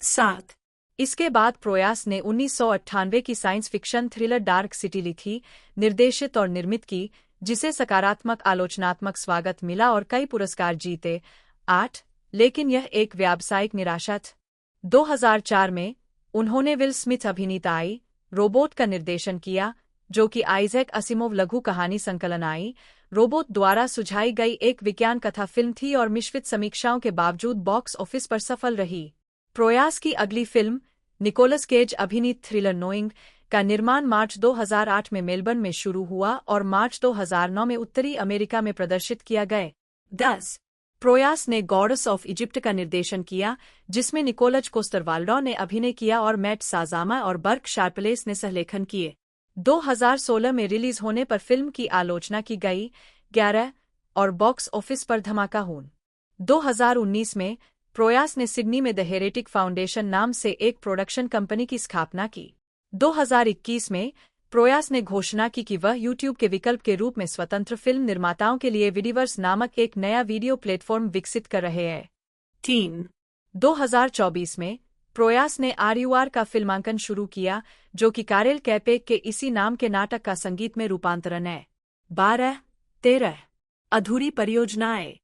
7, इसके बाद प्रोयास ने 1998 की science fiction thriller dark city लिखी, निर्देशित और निर्मित की, जिसे सकारात्मक आलोचनात्मक स्वागत मिला और कई पुरस्कार जीते। 8, लेकिन यह एक व्यावसायिक निराशा थी। 2004 में उन्होंने विल स्मिथ अभिनीत आई रोबोट का निर्देशन किया, जो कि आइजैक असिमोव लघु कहानी संकलन आई रोबोट द्वारा सुझाई गई एक विज्ञान कथा फिल्म थी और मिश्रित समीक्षाओं के बावजूद बॉक्स ऑफिस पर सफल रही। प्रोयास की अगली फिल्म, निकोलस केज अभिनीत थ्रिलर नोइंग, का निर्माण मार्च 2008 में मेलबर्न में शुरू हुआ और मार्च 2009 में उत्तरी अमेरिका में प्रदर्शित किया गया। 10, प्रोयास ने गॉडेस ऑफ इजिप्ट का निर्देशन किया, जिसमें निकोलज कोस्टरवाल्डो ने अभिनय किया और मैट साजामा और बर्क शार्पलेस ने सहलेखन किए। 2016 में रिलीज होने पर फिल्म की आलोचना की गई। 11, और बॉक्स ऑफिस पर धमाका हुआ। 2019 में प्रोयास ने सिडनी में द हेरेटिक फाउंडेशन नाम से एक प्रोडक्शन कंपनी की स्थापना की। 2021 में प्रोयास ने घोषणा की कि वह यूट्यूब के विकल्प के रूप में स्वतंत्र फिल्म निर्माताओं के लिए विडिवर्स नामक एक नया वीडियो प्लेटफॉर्म विकसित कर रहे हैं। 3. 2024 में प्रोयास ने RUR का फिल्मांकन शुरू किया, जो कि कारेल कैपेक के इसी नाम के नाटक का संगीत में रूपांतरण है। 12. 13. अधूरी परियोजनाएं।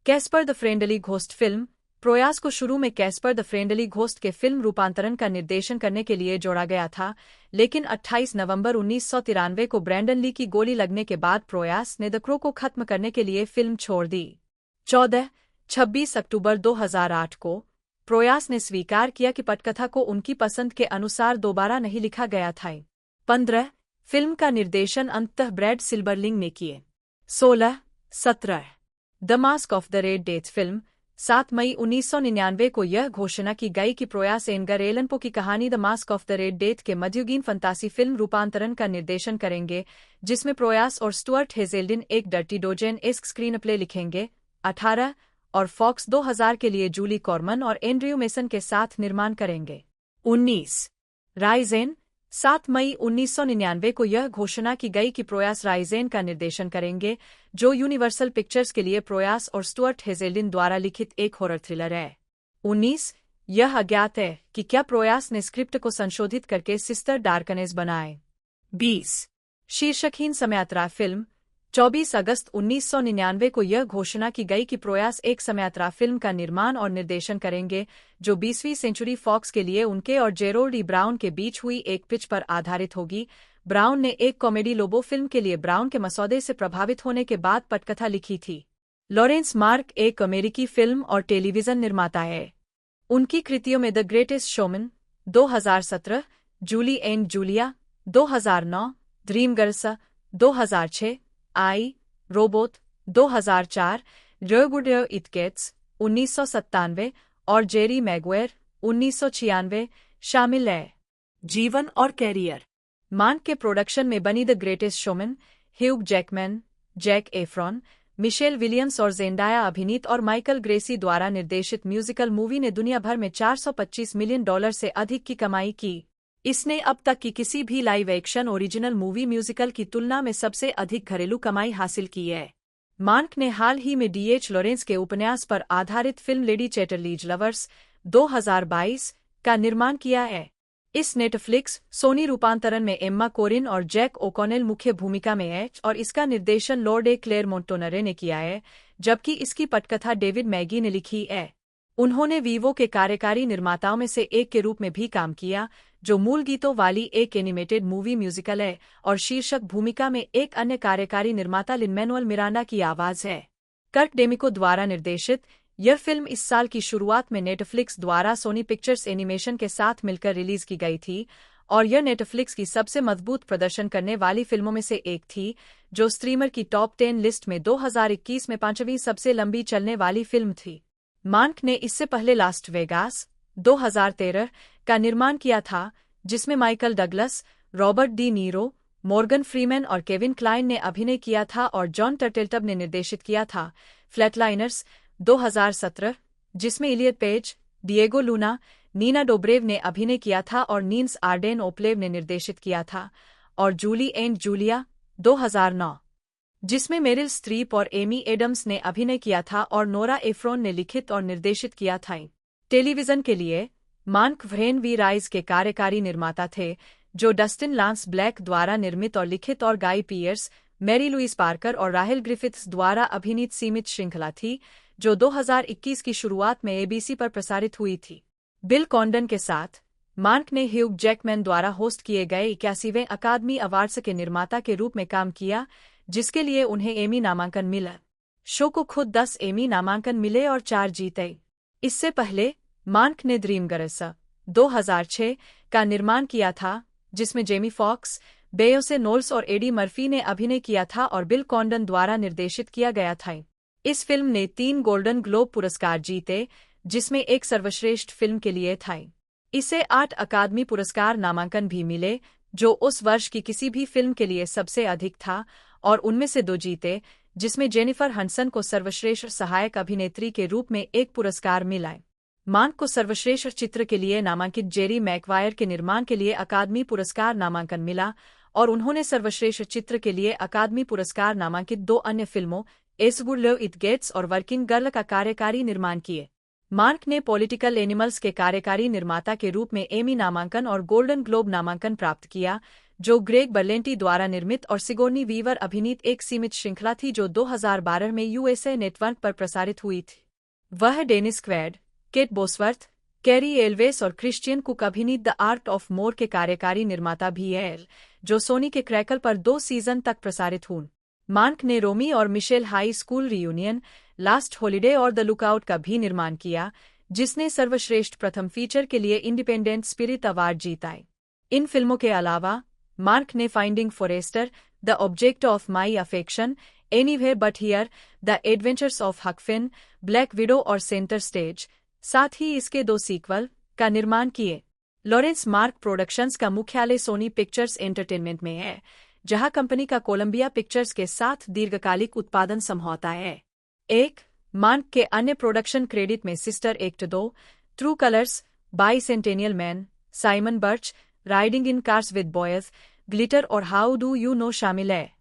Casper the Friendly Ghost film. Proyas को शुरू में कैस्पर द फ्रेंडली घोस्ट के फिल्म रूपांतरण का निर्देशन करने के लिए जोड़ा गया था, लेकिन 28 नवंबर 1993 को ब्रैंडन ली की गोली लगने के बाद प्रोयास ने द क्रो को खत्म करने के लिए फिल्म छोड़ दी। 26 अक्टूबर 2008 को प्रोयास ने स्वीकार किया कि पटकथा को उनकी पसंद के अनुसार दोबारा नहीं लिखा गया था। 15 फिल्म का निर्देशन अंततः ब्रैड सिल्बरलिंग ने किए। 16 17 the mask of the red death film. 7 मई 1999 को यह घोषणा की गई कि प्रोयास एडगर एलन पो की कहानी the mask of the red death के मध्ययुगीन फंतासी फिल्म रूपांतरण का निर्देशन करेंगे, जिसमें प्रोयास और स्टुअर्ट हेजेल्डिन एक डर्टी डोजेन-एस्क स्क्रीनप्ले लिखेंगे। 18 और फॉक्स 2000 के लिए जूली कॉर्मन और एंड्रयू मेसन के साथ निर्माण करेंगे। 19 राइजेन। 7 मई 1999 को यह घोषणा की गई कि प्रोयास राइजेन का निर्देशन करेंगे, जो यूनिवर्सल पिक्चर्स के लिए प्रोयास और स्टुअर्ट हेजेल्डिन द्वारा लिखित एक हॉरर थ्रिलर है। 19 यह अज्ञात है कि क्या प्रोयास ने स्क्रिप्ट को संशोधित करके सिस्टर डार्कनेस बनाए। 20 शीर्षकहीन समयात्रा फिल्म। 24 अगस्त 1999 को यह घोषणा की गई कि प्रोयास एक समयात्रा फिल्म का निर्माण और निर्देशन करेंगे, जो 20वीं सेंचुरी फॉक्स के लिए उनके और जेरोल्ड ई ब्राउन के बीच हुई एक पिच पर आधारित होगी। ब्राउन ने एक कॉमेडी लोबो फिल्म के लिए ब्राउन के मसौदे से प्रभावित होने के बाद पटकथा लिखी थी। लॉरेंस मार्क एक अमेरिकी फिल्म और टेलीविजन निर्माता है। उनकी कृतियों में The Greatest Showman 2017, Julie and Julia 2009, Dreamgirls 2006, I Robot 2004, रेगुडर इट गेट्स 1997 और जेरी मैगवेयर 1996 शामिल है। जीवन और कैरियर। मार्क के प्रोडक्शन में बनी the Greatest Showman Hugh Jackman, Zac Efron, Michelle Williams और जेंडाया अभिनीत और माइकल ग्रेसी द्वारा निर्देशित म्यूजिकल मूवी ने दुनिया भर में $425 मिलियन से अधिक की कमाई की। इसने अब तक की किसी भी live action original movie musical की तुलना में सबसे अधिक घरेलू कमाई हासिल की है। मार्क ने हाल ही में D.H. लॉरेंस के उपन्यास पर आधारित फिल्म लेडी चैटरलीज लवर्स 2022 का निर्माण किया है। इस नेटफ्लिक्स सोनी रूपांतरण में एम्मा कोरिन और जैक ओकॉनेल मुख्य भूमिका में है और इसका निर्देशन लॉर्ड ए क्लेर मोंटोनरे ने किया है, जबकि इसकी पटकथा डेविड मैगी ने लिखी है। उन्होंने वीवो के कार्यकारी निर्माताओं में से एक के रूप में भी काम किया, जो मूल गीतों वाली एक एनिमेटेड मूवी म्यूजिकल है, और शीर्षक भूमिका में एक अन्य कार्यकारी निर्माता लिन-मैनुअल मिरांडा की आवाज है। कर्क डेमिको द्वारा निर्देशित यह फिल्म इस साल की शुरुआत में नेटफ्लिक्स द्वारा सोनी पिक्चर्स एनिमेशन के साथ मिलकर रिलीज की गई थी, और यह नेटफ्लिक्स की सबसे मजबूत प्रदर्शन करने वाली फिल्मों में से एक थी, जो स्ट्रीमर की टॉप 10 लिस्ट में 2021 में 5वीं सबसे लंबी चलने वाली फिल्म थी। मार्क ने इससे पहले लास्ट वेगास 2013 का निर्माण किया था, जिसमें Michael Douglas, Robert De Niro, Morgan Freeman और केविन क्लाइन ने अभिनय किया था, और जॉन टर्टलटब ने निर्देशित किया था। फ्लैटलाइनर्स 2017, जिसमें Elliot Page, Diego Luna, Nina Dobrev ने अभिनय किया था और नील्स आर्डेन ओप्लेव ने निर्देशित किया था, और जूली एंड जूलिया 2009, जिसमें मेरिल स्ट्रीप और एमी एडम्स ने अभिनय किया था और नोरा एफ्रोन ने लिखित और निर्देशित किया था। टेलीविजन के लिए मार्क व्हेन वी राइज के कार्यकारी निर्माता थे, जो डस्टिन लांस ब्लैक द्वारा निर्मित और लिखित और गाई पियर्स, मैरी लुइस पार्कर और राहेल ग्रिफिथ्स द्वारा अभिनीत सीमित श्रृंखला थी, जो 2021 की शुरुआत में ABC पर प्रसारित हुई थी। बिल कॉन्डन के साथ मार्क ने ह्यूग जैकमैन द्वारा होस्ट किए गए 81वें अकादमी अवार्ड्स के निर्माता के रूप में काम किया, जिसके लिए उन्हें एमी नामांकन मिला। शो को खुद 10 एमी नामांकन मिले और 4 जीते। इससे पहले मार्क ने ड्रीम गर्ल्स 2006 का निर्माण किया था, जिसमें जेमी फॉक्स, बेयोसे नोल्स और एडी मर्फी ने अभिनय किया था और बिल कॉन्डन द्वारा निर्देशित किया गया था। इस फिल्म ने 3 गोल्डन ग्लोब पुरस्कार जीते, जिसमें एक सर्वश्रेष्ठ फिल्म के लिए था। इसे 8 अकादमी पुरस्कार नामांकन भी मिले, जो उस वर्ष की किसी भी फिल्म के लिए सबसे अधिक था, और उनमें से 2 जीते, जिसमें जेनिफर हडसन को सर्वश्रेष्ठ सहायक अभिनेत्री के रूप में एक पुरस्कार मिला। मार्क को सर्वश्रेष्ठ चित्र के लिए नामांकित जेरी मैकवायर के निर्माण के लिए अकादमी पुरस्कार नामांकन मिला और उन्होंने सर्वश्रेष्ठ चित्र के लिए अकादमी पुरस्कार नामांकित 2 अन्य फिल्मों As Good love It Gets और वर्किंग गर्ल का कार्यकारी निर्माण किए। मार्क ने पॉलिटिकल एनिमल्स के कार्यकारी निर्माता के रूप में एमी नामांकन और गोल्डन ग्लोब नामांकन प्राप्त किया, जो ग्रेग बर्लेंटी द्वारा निर्मित और सिगोर्नी वीवर अभिनीत एक सीमित श्रृंखला थी जो 2012 में यूएसए नेटवर्क पर प्रसारित हुई थी। वह Dennis Quaid, Kate Bosworth, Cary Elwes और क्रिश्चियन कुक अभिनीत द आर्ट ऑफ मोर के कार्यकारी निर्माता भी है, जो सोनी के क्रैकल पर 2 सीजन तक प्रसारित हुए। मार्क ने रोमी और Michele High School Reunion, Last Holiday और द लुकआउट का भी निर्माण किया, जिसने सर्वश्रेष्ठ प्रथम फीचर के लिए इंडिपेंडेंट स्पिरिट अवार्ड जीता। इन फिल्मों के अलावा मार्क ने Finding Forrester, the Object of My Affection, Anywhere But Here, the Adventures of Huck Finn, Black Widow और सेंटर स्टेज, साथ ही इसके 2 सीक्वल का निर्माण किए। लॉरेंस मार्क प्रोडक्शंस का मुख्यालय सोनी पिक्चर्स एंटरटेनमेंट में है, जहां कंपनी का कोलंबिया पिक्चर्स के साथ दीर्घकालिक उत्पादन समझौता है। मार्क के अन्य प्रोडक्शन क्रेडिट में sister act 2, true colours, by centennial man, Simon birch, riding in cars with boys, glitter और हाउ डू यू नो शामिल है।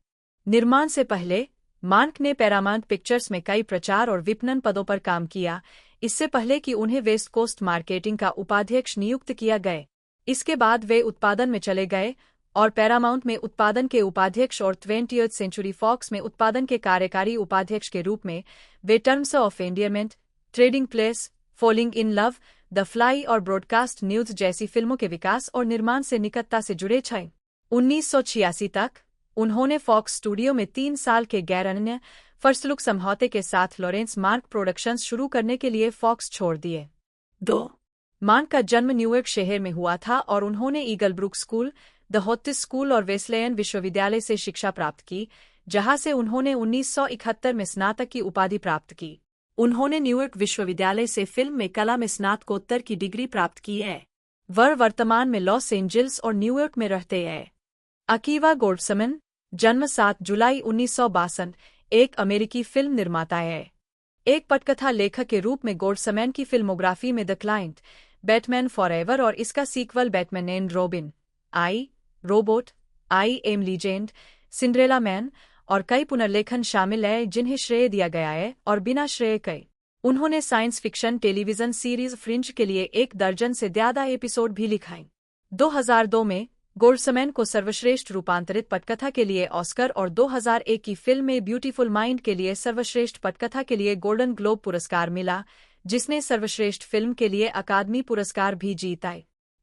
निर्माण से पहले मार्क ने पैरामाउंट पिक्चर्स में कई प्रचार और विपणन पदों पर काम किया, इससे पहले कि उन्हें वेस्ट कोस्ट मार्केटिंग का उपाध्यक्ष नियुक्त किया गया। इसके बाद वे उत्पादन में चले गए और पैरामाउंट में उत्पादन के उपाध्यक्ष और 20th सेंचुरी फॉक्स में उत्पादन के कार्यकारी उपाध्यक्ष के रूप में वे Terms of Endearment, Trading Place, Falling in Love, The Fly और ब्रॉडकास्ट न्यूज जैसी फिल्मों के विकास और निर्माण से निकटता से जुड़े थे। 1986 तक उन्होंने फॉक्स स्टूडियो में 3 साल के गैर-अन्य फर्स्ट लुक समझौते के साथ लॉरेंस मार्क प्रोडक्शंस शुरू करने के लिए फॉक्स छोड़ दिए। 2. मार्क का जन्म न्यूयॉर्क शहर में हुआ था और उन्होंने ईगल ब्रुक स्कूल, द होटिस स्कूल और वेस्लेयन विश्वविद्यालय से शिक्षा प्राप्त की, जहां से उन्होंने 1971 में स्नातक की उपाधि प्राप्त की। उन्होंने न्यूयॉर्क विश्वविद्यालय से फिल्म में कला में स्नातकोत्तर की डिग्री प्राप्त की है। वह वर्तमान में लॉस एंजल्स और न्यूयॉर्क में रहते हैं। अकीवा गोल्डसमैन, जन्म 7 जुलाई 1962, एक अमेरिकी फिल्म निर्माता है। एक पटकथा लेखक के रूप में गोल्डसमैन की फिल्मोग्राफी में द क्लाइंट, बैटमैन फॉरएवर और इसका sequel Batman and Robin, I Robot, I Am Legend, Cinderella Man और कई पुनर्लेखन शामिल है जिन्हें श्रेय दिया गया है और बिना श्रेय के। उन्होंने science fiction television series fringe के लिए 1 दर्जन से ज्यादा एपिसोड भी लिखाए। 2002 में गोल्डसमैन को सर्वश्रेष्ठ रूपांतरित पटकथा के लिए ऑस्कर और 2001 की फिल्म में ब्यूटीफुल माइंड के लिए सर्वश्रेष्ठ पटकथा के लिए गोल्डन ग्लोब पुरस्कार मिला, जिसने सर्वश्रेष्ठ फिल्म के लिए अकादमी पुरस्कार भी जीता।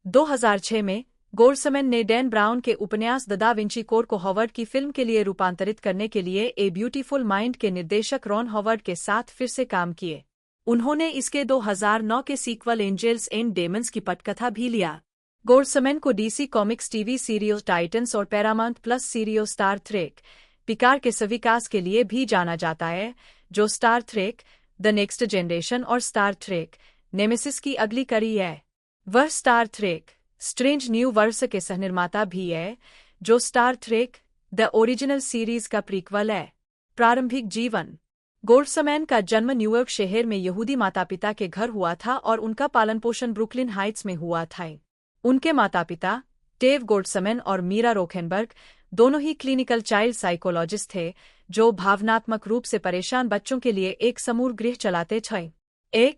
2006 में गोल्डसमैन ने डैन ब्राउन के उपन्यास द दा विंची कोड को हॉवर्ड की फिल्म के लिए रूपांतरित करने के लिए ए ब्यूटीफुल माइंड के निर्देशक रॉन हॉवर्ड के साथ फिर से काम किए। उन्होंने इसके 2009 के सीक्वल एंजल्स एंड डेमन्स की पटकथा भी लिया। गोल्डसमैन को DC Comics TV serial Titans और Paramount Plus serial Star Trek Picard के सविकास के लिए भी जाना जाता है, जो Star Trek the Next Generation और स्टार ट्रेक नेमेसिस की अगली कड़ी है। वह Star Trek Strange New Worlds के सहनिर्माता भी है, जो Star Trek the Original Series का प्रीक्वल है। प्रारंभिक जीवन। गोल्डसमैन का जन्म न्यूयॉर्क शहर में यहूदी माता पिता के घर हुआ था और उनका पालन पोषण ब्रुकलिन हाइट्स में हुआ था। उनके माता पिता टेव गोल्डसमैन और मीरा रोकेनबर्ग दोनों ही क्लिनिकल चाइल्ड साइकोलॉजिस्ट थे, जो भावनात्मक रूप से परेशान बच्चों के लिए एक समूह गृह चलाते थे।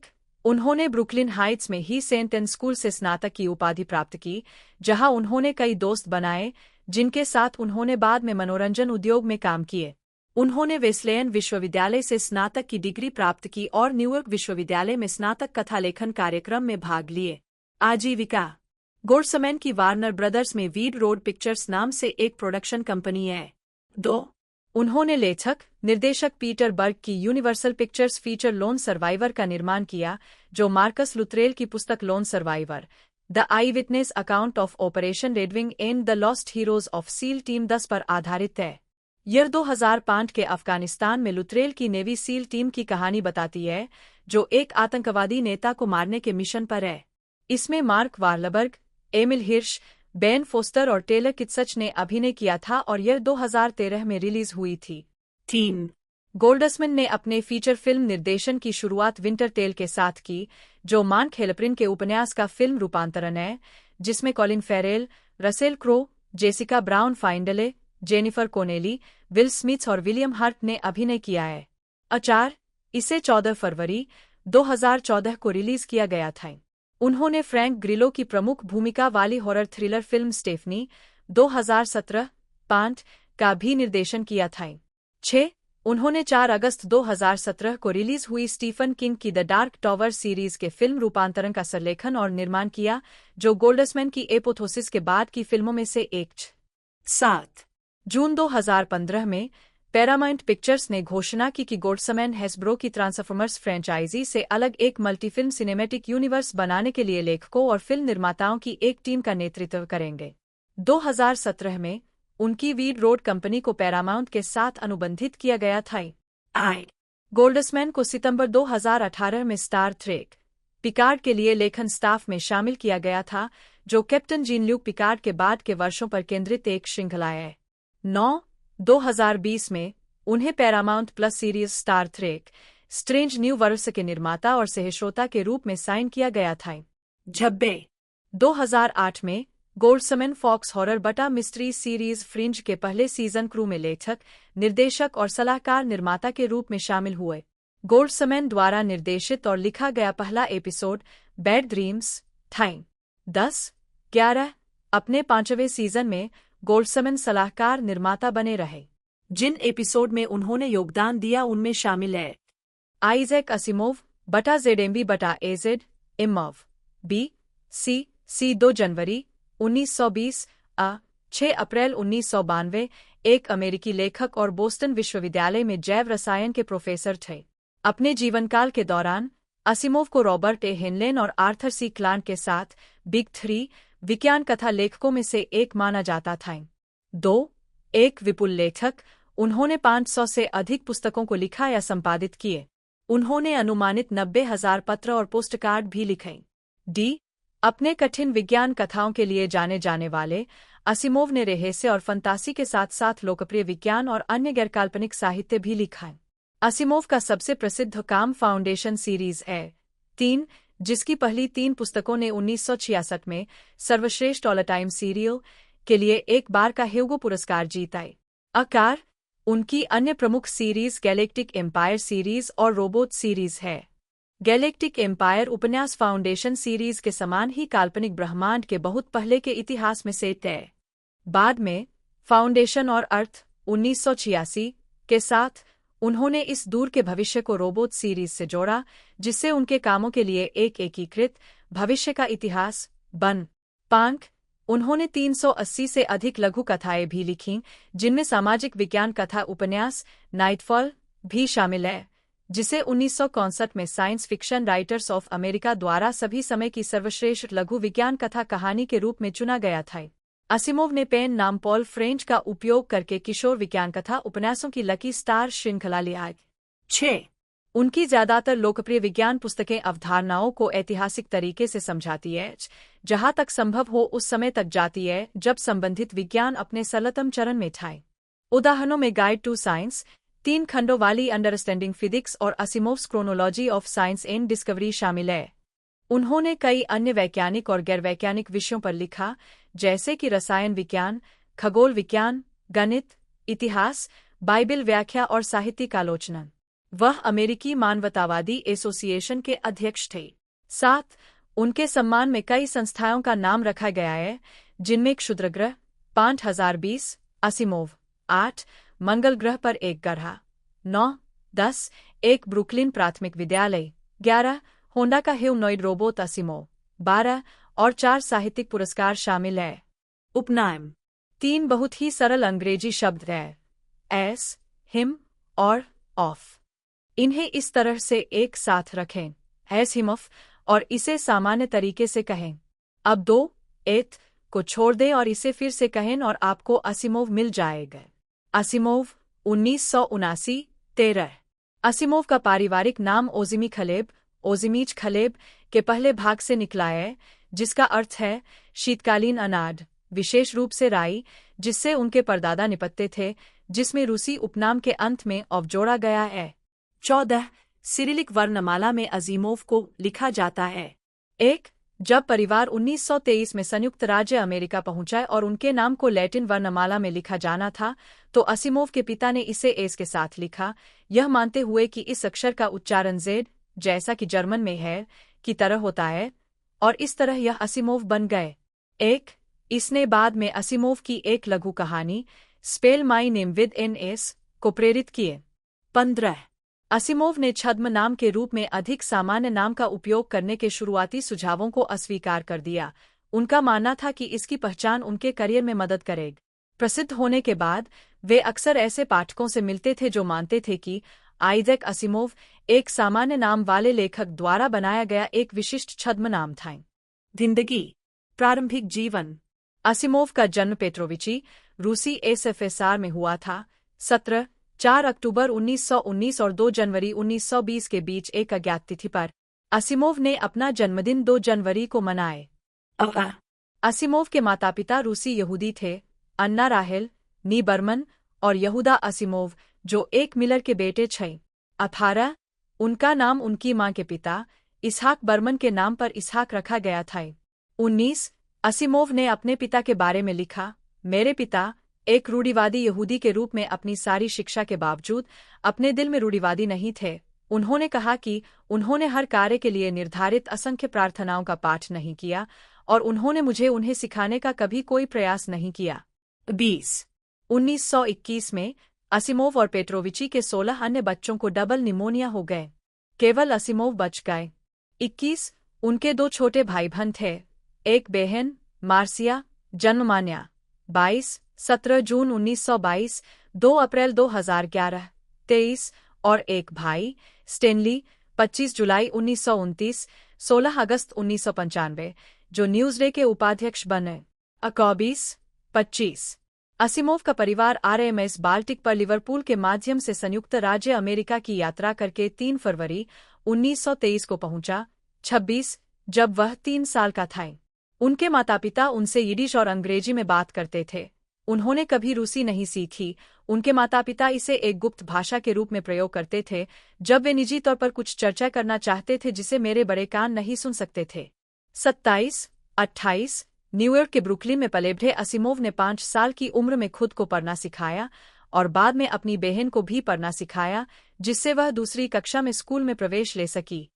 उन्होंने ब्रुकलिन हाइट्स में ही सेंट एन स्कूल से स्नातक की उपाधि प्राप्त की, जहां उन्होंने कई दोस्त बनाए जिनके साथ उन्होंने बाद में मनोरंजन उद्योग में काम किए। उन्होंने वेस्लेयन विश्वविद्यालय से स्नातक की डिग्री प्राप्त की और न्यूयॉर्क विश्वविद्यालय में स्नातक कथा लेखन कार्यक्रम में भाग लिए। आजीविका। गोल्डसमैन की वार्नर ब्रदर्स में वीड रोड पिक्चर्स नाम से एक प्रोडक्शन कंपनी है। 2. उन्होंने लेखक निर्देशक पीटर बर्ग की Universal Pictures feature Lone Survivor का निर्माण किया, जो मार्कस लुथरेल की पुस्तक Lone Survivor the eyewitness account of Operation Redwing and the Lost Heroes of SEAL Team 10 पर आधारित है। यह 2005 के अफगानिस्तान में लुथरेल की नेवी सील टीम की कहानी बताती है, जो एक आतंकवादी नेता को मारने के मिशन पर है। इसमें Mark Wahlberg, Emile Hirsch, Ben Foster और टेलर कित्सच ने अभिनय किया था और यह 2013 में रिलीज हुई थी। 3. गोल्डस्मैन ने अपने फीचर फिल्म निर्देशन की शुरुआत विंटर टेल के साथ की, जो मार्क हेलप्रिन के उपन्यास का फिल्म रूपांतरण है, जिसमें Colin Farrell, Russell Crowe, Jessica Brown Findlay, Jennifer Connelly, Will Smith और विलियम हर्ट ने अभिनय किया है। इसे 14 फरवरी 2014 को रिलीज किया गया था। उन्होंने फ्रैंक ग्रिलो की प्रमुख भूमिका वाली हॉरर थ्रिलर फिल्म स्टेफनी 2017 का भी निर्देशन किया था। 6 उन्होंने 4 अगस्त 2017 को रिलीज हुई स्टीफन किंग की द डार्क टॉवर सीरीज के फिल्म रूपांतरण का संलेखन और निर्माण किया, जो गोल्डस्मैन की एपोथोसिस के बाद की फिल्मों में से एक। 7 जून 2015 में पैरामाउंट पिक्चर्स ने घोषणा की कि गोल्डस्मैन हैस्ब्रो की ट्रांसफॉर्मर्स फ्रेंचाइजी से अलग एक मल्टीफिल्म सिनेमैटिक यूनिवर्स बनाने के लिए लेखकों और फिल्म निर्माताओं की एक टीम का नेतृत्व करेंगे। 2017 में उनकी वीड रोड कंपनी को पैरामाउंट के साथ अनुबंधित किया गया था। गोल्डस्मैन को सितंबर 2018 में स्टार ट्रेक पिकार्ड के लिए लेखन स्टाफ में शामिल किया गया था, जो कैप्टन जीन ल्यूक पिकार्ड के बाद के वर्षों पर केंद्रित एक श्रृंखला है। 2020 में उन्हें Paramount Plus series Star Trek Strange New Worlds के निर्माता और सहश्रोता के रूप में साइन किया गया था। 2008 में गोल्डस्मैन फॉक्स हॉरर बटा मिस्ट्री सीरीज फ्रिंज के पहले सीजन क्रू में लेखक, निर्देशक और सलाहकार निर्माता के रूप में शामिल हुए। गोल्डस्मैन द्वारा निर्देशित और लिखा गया पहला एपिसोड बैड ड्रीम्स था। 10-11 अपने 5वें सीजन में गोल्डस्मैन सलाहकार निर्माता बने रहे। जिन एपिसोड में उन्होंने योगदान दिया उनमें शामिल है आइजैक असिमोव बटा ZMB बटा AZ इमव B.C. 2 जनवरी 1920 6 अप्रैल 1992 एक अमेरिकी लेखक और बोस्टन विश्वविद्यालय में जैव रसायन के प्रोफेसर थे। अपने जीवनकाल के दौरान असिमोव को रॉबर्ट ए हेनलेन और आर्थर सी क्लार्क के साथ बिग 3 विज्ञान कथा लेखकों में से एक माना जाता था। एक विपुल लेखक, उन्होंने 500 से अधिक पुस्तकों को लिखा या संपादित किए। उन्होंने अनुमानित 90,000 पत्र और पोस्टकार्ड भी लिखे। अपने कठिन विज्ञान कथाओं के लिए जाने जाने वाले असिमोव ने रहस्य और फंतासी के साथ साथ लोकप्रिय विज्ञान और अन्य गैरकाल्पनिक साहित्य भी लिखा है। असिमोव का सबसे प्रसिद्ध काम फाउंडेशन सीरीज है 3, जिसकी पहली 3 पुस्तकों ने 1966 में सर्वश्रेष्ठ ऑल टाइम सीरियल के लिए एक बार का ह्यूगो पुरस्कार जीता। उनकी अन्य प्रमुख सीरीज गैलेक्टिक एम्पायर सीरीज और रोबोट सीरीज है। गैलेक्टिक एम्पायर उपन्यास फाउंडेशन सीरीज के समान ही काल्पनिक ब्रह्मांड के बहुत पहले के इतिहास में से तय। बाद में फाउंडेशन और अर्थ 1986 के साथ उन्होंने इस दूर के भविष्य को रोबोट सीरीज से जोड़ा, जिससे उनके कामों के लिए एक एकीकृत भविष्य का इतिहास बन पांक। उन्होंने 380 से अधिक लघु कथाएं भी लिखीं, जिनमें सामाजिक विज्ञान कथा उपन्यास नाइटफॉल भी शामिल है, जिसे 1961 में science fiction writers of America द्वारा सभी समय की सर्वश्रेष्ठ लघु विज्ञान कथा कहानी के रूप में चुना गया था। असिमोव ने पेन नाम पॉल फ्रेंच का उपयोग करके किशोर विज्ञान कथा उपन्यासों की लकी स्टार श्रृंखला लिया। 6 उनकी ज्यादातर लोकप्रिय विज्ञान पुस्तकें अवधारणाओं को ऐतिहासिक तरीके से समझाती है, जहां तक संभव हो उस समय तक जाती है जब संबंधित विज्ञान अपने सरलतम चरण में था। उदाहरणों में गाइड टू साइंस 3 खंडों वाली अंडरस्टैंडिंग फिजिक्स और Asimov's Chronology of Science and Discovery शामिल है। उन्होंने कई अन्य वैज्ञानिक और गैरवैज्ञानिक विषयों पर लिखा, जैसे कि रसायन विज्ञान, खगोल विज्ञान, गणित, इतिहास, बाइबिल व्याख्या और साहित्यिक आलोचना। वह अमेरिकी मानवतावादी एसोसिएशन के अध्यक्ष थे। 7 उनके सम्मान में कई संस्थाओं का नाम रखा गया है, जिनमें क्षुद्रग्रह 5020 असिमोव, 8 मंगल ग्रह पर एक ग्रह, 9-10 एक ब्रुकलिन प्राथमिक विद्यालय, 11 होंडा का ह्यूमनॉइड रोबोट असिमोव, 12 और 4 साहित्यिक पुरस्कार शामिल है। उपनाम 3 बहुत ही सरल अंग्रेजी शब्द हैं, एस, हिम और ऑफ। इन्हें इस तरह से एक साथ रखें, एस हिम ऑफ, और इसे सामान्य तरीके से कहें। अब 2 एथ को छोड़ दें और इसे फिर से कहें और आपको असिमोव मिल जाएगा। असिमोव 1979 13 असिमोव का पारिवारिक नाम ओजिमी खलेब, ओजिमीज खलेब के पहले भाग से निकला है, जिसका अर्थ है शीतकालीन अनाज, विशेष रूप से राई, जिससे उनके परदादा निपटते थे, जिसमें रूसी उपनाम के अंत में ऑव जोड़ा गया है। 14 सिरिलिक वर्णमाला में अजीमोव को लिखा जाता है। 1 जब परिवार 1923 में संयुक्त राज्य अमेरिका पहुंचा और उनके नाम को लैटिन वर्णमाला में लिखा जाना था, तो असीमोव के पिता ने इसे एस के साथ लिखा, यह मानते हुए कि इस अक्षर का उच्चारण जेड, जैसा कि जर्मन में है, की तरह होता है, और इस तरह यह असीमोव बन गए। 1 इसने बाद में असीमोव की एक लघु कहानी Spell My Name with an S को प्रेरित किए। 15 असीमोव ने छद्म नाम के रूप में अधिक सामान्य नाम का उपयोग करने के शुरुआती सुझावों को अस्वीकार कर दिया। उनका मानना था कि इसकी पहचान उनके करियर में मदद करेगी। प्रसिद्ध होने के बाद वे अक्सर ऐसे पाठकों से मिलते थे जो मानते थे कि आइजैक असीमोव एक सामान्य नाम वाले लेखक द्वारा बनाया गया एक विशिष्ट छद्म नाम था। जिंदगी, प्रारंभिक जीवन। असीमोव का जन्म पेट्रोविची, रूसी एसएफएसआर में हुआ था। 4 अक्टूबर 1919 और 2 जनवरी 1920 के बीच एक अज्ञात तिथि पर असीमोव ने अपना जन्मदिन 2 जनवरी को मनाए। असीमोव के माता पिता रूसी यहूदी थे, अन्ना राहेल नी बर्मन और यहूदा असीमोव, जो एक मिलर के बेटे थे। 18 उनका नाम उनकी मां के पिता इसहाक बर्मन के नाम पर इसहाक रखा गया था। 19 असीमोव ने अपने पिता के बारे में लिखा, मेरे पिता एक रूढ़िवादी यहूदी के रूप में अपनी सारी शिक्षा के बावजूद अपने दिल में रूढ़िवादी नहीं थे। उन्होंने कहा कि उन्होंने हर कार्य के लिए निर्धारित असंख्य प्रार्थनाओं का पाठ नहीं किया और उन्होंने मुझे उन्हें सिखाने का कभी कोई प्रयास नहीं किया। 20 1921 में असीमोव और पेट्रोविची के 16 अन्य बच्चों को डबल निमोनिया हो गए। केवल असीमोव बच गए। 21 उनके 2 छोटे भाई बहन थे, एक बहन मार्सिया जन्ममान्या 22 17 जून 1922, 2 अप्रैल 2011, 23 और एक भाई स्टेनली 25 जुलाई 1929, 16 अगस्त 1995, जो न्यूज़डे के उपाध्यक्ष बने। 25 असीमोव का परिवार आरएमएस बाल्टिक पर लिवरपूल के माध्यम से संयुक्त राज्य अमेरिका की यात्रा करके 3 फरवरी 1923 को पहुंचा। 26 जब वह 3 साल का था। उनके माता पिता उनसे यिडिश और अंग्रेजी में बात करते थे। उन्होंने कभी रूसी नहीं सीखी। उनके माता पिता इसे एक गुप्त भाषा के रूप में प्रयोग करते थे जब वे निजी तौर पर कुछ चर्चा करना चाहते थे जिसे मेरे बड़े कान नहीं सुन सकते थे। 28 न्यूयॉर्क के ब्रुकलिन में पले बढ़े असीमोव ने 5 साल की उम्र में खुद को पढ़ना सिखाया और बाद में अपनी बहन को भी पढ़ना सिखाया, जिससे वह दूसरी कक्षा में स्कूल में प्रवेश ले सकी।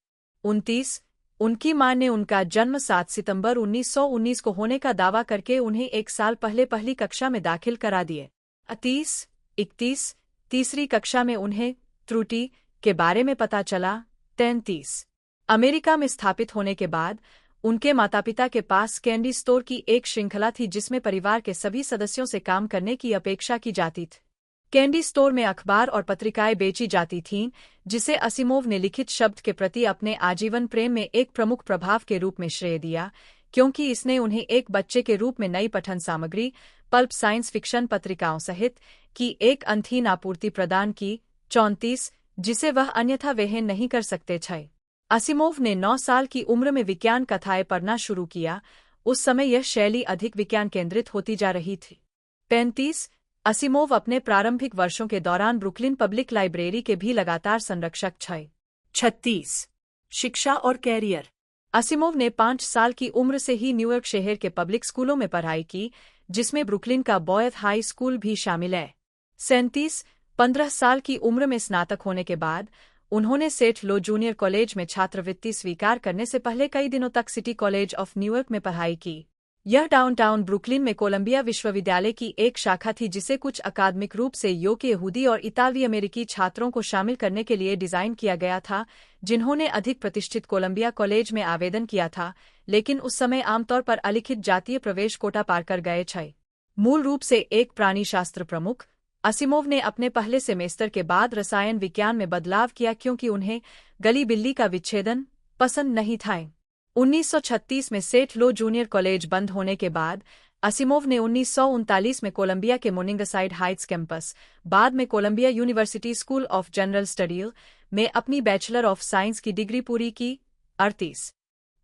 29 उनकी मां ने उनका जन्म 7 सितंबर 1919 को होने का दावा करके उन्हें 1 साल पहले पहली कक्षा में दाखिल करा दिए। 31 तीसरी कक्षा में उन्हें त्रुटि के बारे में पता चला। 33 अमेरिका में स्थापित होने के बाद उनके माता पिता के पास कैंडी स्टोर की एक श्रृंखला थी जिसमें परिवार के सभी सदस्यों से काम करने की अपेक्षा की जाती थी। कैंडी स्टोर में अखबार और पत्रिकाएं बेची जाती थीं, जिसे असीमोव ने लिखित शब्द के प्रति अपने आजीवन प्रेम में एक प्रमुख प्रभाव के रूप में श्रेय दिया, क्योंकि इसने उन्हें एक बच्चे के रूप में नई पठन सामग्री, पल्प साइंस फिक्शन पत्रिकाओं सहित की एक अनंत आपूर्ति प्रदान की। 34 जिसे वह अन्यथा वहन नहीं कर सकते थे। असीमोव ने 9 साल की उम्र में विज्ञान कथाएं पढ़ना शुरू किया। उस समय यह शैली अधिक विज्ञान केंद्रित होती जा रही थी। 35 असीमोव अपने प्रारंभिक वर्षों के दौरान ब्रुकलिन पब्लिक लाइब्रेरी के भी लगातार संरक्षक थे। 36 शिक्षा और कैरियर। असीमोव ने 5 साल की उम्र से ही न्यूयॉर्क शहर के पब्लिक स्कूलों में पढ़ाई की, जिसमें ब्रुकलिन का बॉयज हाई स्कूल भी शामिल है। 37 15 साल की उम्र में स्नातक होने के बाद उन्होंने सेठ लो जूनियर कॉलेज में छात्रवृत्ति स्वीकार करने से पहले कई दिनों तक सिटी कॉलेज ऑफ न्यूयॉर्क में पढ़ाई की। यह डाउनटाउन ब्रुकलिन में कोलंबिया विश्वविद्यालय की एक शाखा थी जिसे कुछ अकादमिक रूप से योग्य यहूदी और इतालवी अमेरिकी छात्रों को शामिल करने के लिए डिजाइन किया गया था, जिन्होंने अधिक प्रतिष्ठित कोलंबिया कॉलेज में आवेदन किया था, लेकिन उस समय आमतौर पर अलिखित जातीय प्रवेश कोटा पार कर गए थे। मूल रूप से एक प्राणीशास्त्र प्रमुख, असीमोव ने अपने पहले सेमेस्टर के बाद रसायन विज्ञान में बदलाव किया क्योंकि उन्हें गली बिल्ली का विच्छेदन पसंद नहीं था। 1936 में सेठ लो जूनियर कॉलेज बंद होने के बाद असीमोव ने 1939 में कोलंबिया के मोनिंगसाइड हाइट्स कैंपस, बाद में Columbia University School of General Studies में अपनी बैचलर ऑफ साइंस की डिग्री पूरी की।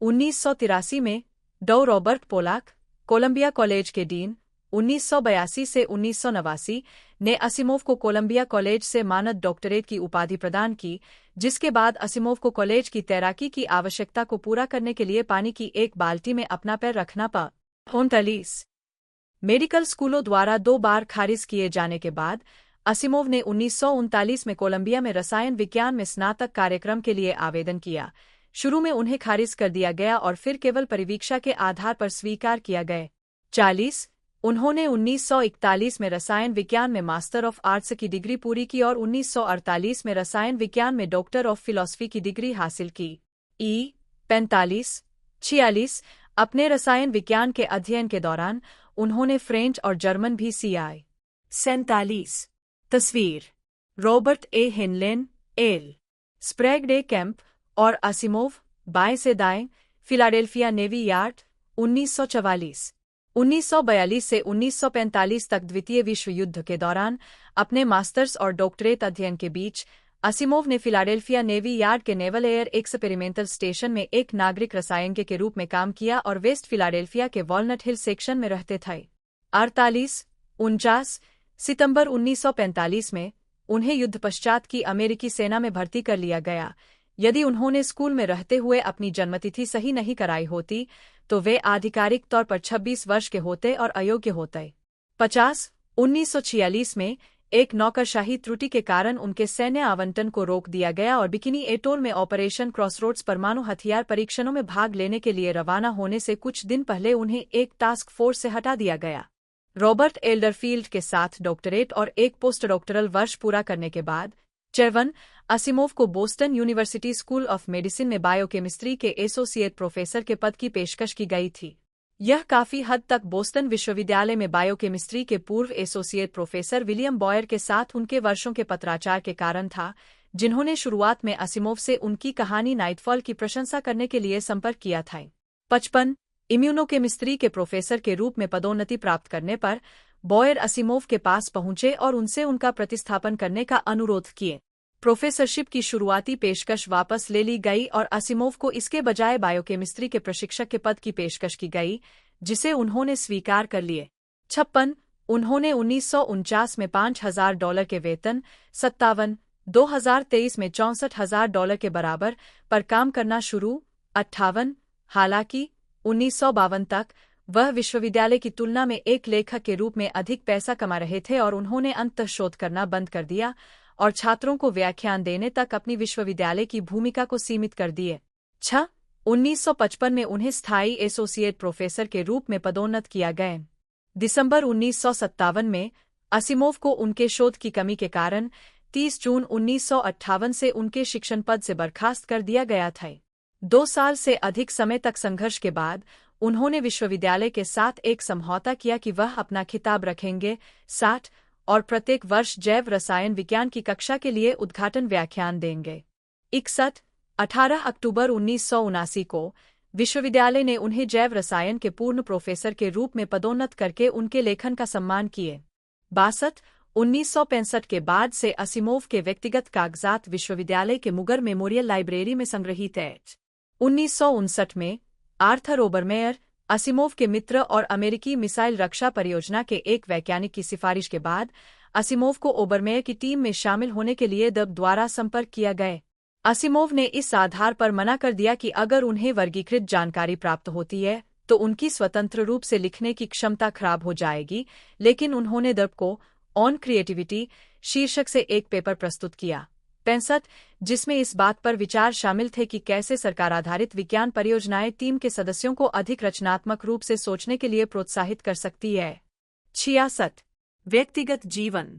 1983 में Dr Robert Pollack, Columbia College के डीन, 1982 से 1989 ने असिमोव को कोलंबिया कॉलेज से मानद डॉक्टरेट की उपाधि प्रदान की, जिसके बाद असिमोव को कॉलेज की तैराकी की आवश्यकता को पूरा करने के लिए पानी की एक बाल्टी में अपना पैर रखना पड़ा। 39 मेडिकल स्कूलों द्वारा 2 बार खारिज किए जाने के बाद असिमोव ने 1939 में कोलंबिया में रसायन विज्ञान में स्नातक कार्यक्रम के लिए आवेदन किया। शुरू में उन्हें खारिज कर दिया गया और फिर केवल परिवीक्षा के आधार पर स्वीकार किया गया। 40 उन्होंने 1941 में रसायन विज्ञान में मास्टर ऑफ आर्ट्स की डिग्री पूरी की और 1948 में रसायन विज्ञान में डॉक्टर ऑफ फिलॉसफी की डिग्री हासिल की। 45 अपने रसायन विज्ञान के अध्ययन के दौरान उन्होंने फ्रेंच और जर्मन भी सीखा। 47 तस्वीर Robert A Heinlein, L Sprague de Camp और असिमोव, बाएं से दाएं, फिलाडेल्फिया नेवी यार्ड, 1944। 1942 से 1945 तक द्वितीय विश्व युद्ध के दौरान अपने मास्टर्स और डॉक्टरेट अध्ययन के बीच असिमोव ने फिलाडेल्फिया नेवी यार्ड के नेवल एयर एक्सपेरिमेंटल स्टेशन में एक नागरिक रसायनज्ञ के रूप में काम किया और वेस्ट फिलाडेल्फिया के वॉलनट हिल सेक्शन में रहते थे। 49 सितंबर 1945 में उन्हें युद्ध पश्चात की अमेरिकी सेना में भर्ती कर लिया गया। यदि उन्होंने स्कूल में रहते हुए अपनी जन्मतिथि सही नहीं कराई होती तो वे आधिकारिक तौर पर 26 वर्ष के होते और अयोग्य होते। 50 1946 में एक नौकरशाही त्रुटि के कारण उनके सैन्य आवंटन को रोक दिया गया और बिकिनी एटोल में ऑपरेशन क्रॉसरोड्स परमाणु हथियार परीक्षणों में भाग लेने के लिए रवाना होने से कुछ दिन पहले उन्हें एक टास्क फोर्स से हटा दिया गया। रॉबर्ट एल्डरफील्ड के साथ डॉक्टरेट और एक पोस्ट डॉक्टरल वर्ष पूरा करने के बाद 53 असिमोव को Boston university School of medicine में बायोकेमिस्ट्री के एसोसिएट प्रोफेसर के पद की पेशकश की गई थी। यह काफी हद तक बोस्टन विश्वविद्यालय में बायोकेमिस्ट्री के पूर्व एसोसिएट प्रोफेसर विलियम बॉयर के साथ उनके वर्षों के पत्राचार के कारण था, जिन्होंने शुरुआत में असिमोव से उनकी कहानी नाइटफॉल की प्रशंसा करने के लिए संपर्क किया था। 55 इम्यूनोकेमिस्ट्री के प्रोफेसर के रूप में पदोन्नति प्राप्त करने पर बॉयर असिमोव के पास पहुंचे और उनसे उनका प्रतिस्थापन करने का अनुरोध किए। प्रोफेसरशिप की शुरुआती पेशकश वापस ले ली गई और असिमोव को इसके बजाय बायोकेमिस्ट्री के प्रशिक्षक के पद की पेशकश की गई, जिसे उन्होंने स्वीकार कर लिए। 56 उन्होंने 1949 में $5,000 के वेतन, 57 2023 में $64,000 के बराबर पर काम करना शुरू। 58 हालांकि 1952 तक वह विश्वविद्यालय की तुलना में एक लेखक के रूप में अधिक पैसा कमा रहे थे और उन्होंने अंततः शोध करना बंद कर दिया और छात्रों को व्याख्यान देने तक अपनी विश्वविद्यालय की भूमिका को सीमित कर दिए। 1955 में उन्हें स्थायी एसोसिएट प्रोफेसर के रूप में पदोन्नत किया गया। दिसंबर 1957 में असिमोव को उनके शोध की कमी के कारण 30 जून 1958 से उनके शिक्षण पद से बर्खास्त कर दिया गया था। 2 साल से अधिक समय तक संघर्ष के बाद उन्होंने विश्वविद्यालय के साथ एक समझौता किया कि वह अपना खिताब रखेंगे 60 और प्रत्येक वर्ष जैव रसायन विज्ञान की कक्षा के लिए उद्घाटन व्याख्यान देंगे। 61 18 अक्टूबर 1979 को विश्वविद्यालय ने उन्हें जैव रसायन के पूर्ण प्रोफेसर के रूप में पदोन्नत करके उनके लेखन का सम्मान किए। 62 1965 के बाद से असिमोव के व्यक्तिगत कागजात विश्वविद्यालय के मुगर मेमोरियल लाइब्रेरी में संग्रहीत हैं। 1959 में आर्थर ओबरमेयर, असिमोव के मित्र और अमेरिकी मिसाइल रक्षा परियोजना के एक वैज्ञानिक की सिफारिश के बाद असिमोव को ओबरमेयर की टीम में शामिल होने के लिए दब द्वारा संपर्क किया गया। असिमोव ने इस आधार पर मना कर दिया कि अगर उन्हें वर्गीकृत जानकारी प्राप्त होती है तो उनकी स्वतंत्र रूप से लिखने की क्षमता खराब हो जाएगी, लेकिन उन्होंने दब को ऑन क्रिएटिविटी शीर्षक से एक पेपर प्रस्तुत किया। 65 जिसमें इस बात पर विचार शामिल थे कि कैसे सरकार आधारित विज्ञान परियोजनाएं टीम के सदस्यों को अधिक रचनात्मक रूप से सोचने के लिए प्रोत्साहित कर सकती है। 66 व्यक्तिगत जीवन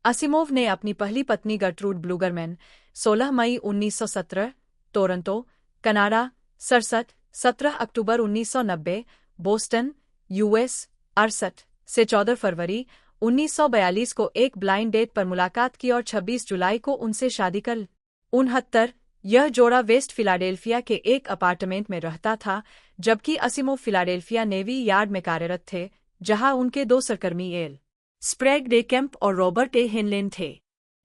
असिमोव ने अपनी पहली पत्नी गर्ट्रूड ब्लूगरमैन 16 मई 1917 टोरंटो, कनाडा, 67 17 अक्टूबर 1990 बोस्टन, यूएस, 68 से 14 फरवरी 1942 को एक ब्लाइंड डेट पर मुलाकात की और 26 जुलाई को उनसे शादी कर। 69 यह जोड़ा वेस्ट फिलाडेल्फिया के एक अपार्टमेंट में रहता था, जबकि असिमोव फिलाडेल्फिया नेवी यार्ड में कार्यरत थे, जहां उनके 2 सहकर्मी एल स्प्रेग डे कैंप और रॉबर्ट ए हेनलेन थे।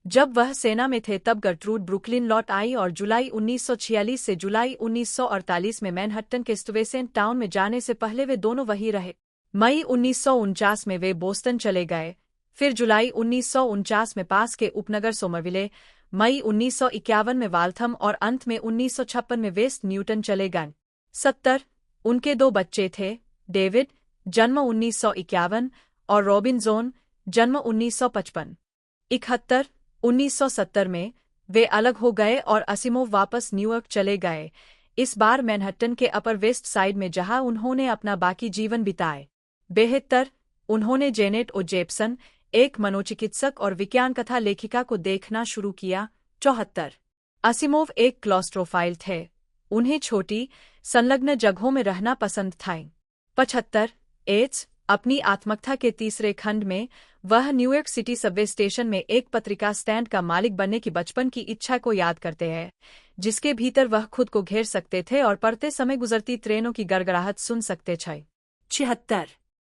जब वह सेना में थे तब गर्ट्रूड ब्रुकलिन लौट आई और जुलाई 1946 से जुलाई 1948 में मैनहट्टन के स्टुवेसेंट टाउन में जाने से पहले वे दोनों वहीं रहे। मई 1949 में वे बोस्टन चले गए, फिर जुलाई 1949 में पास के उपनगर सोमरविले, मई 1951 में वाल्थम और अंत में 1956 में वेस्ट न्यूटन चले गए। 70 उनके 2 बच्चे थे, डेविड जन्म 1951 और रॉबिन जोन जन्म 1955। 71 1970 में वे अलग हो गए और असिमोव वापस न्यूयॉर्क चले गए, इस बार मैनहट्टन के अपर वेस्ट साइड में जहां उन्होंने अपना बाकी जीवन बिताए। 72 उन्होंने जेनेट ओ जेप्सन, एक मनोचिकित्सक और विज्ञान कथा लेखिका को देखना शुरू किया। 74 असिमोव एक क्लॉस्ट्रोफाइल थे, उन्हें छोटी संलग्न जगहों में रहना पसंद था। 75 एड्स अपनी आत्मकथा के तीसरे खंड में वह न्यूयॉर्क सिटी सबवे स्टेशन में एक पत्रिका स्टैंड का मालिक बनने की बचपन की इच्छा को याद करते हैं, जिसके भीतर वह खुद को घेर सकते थे और पढ़ते समय गुजरती ट्रेनों की गड़गड़ाहट सुन सकते थे। 76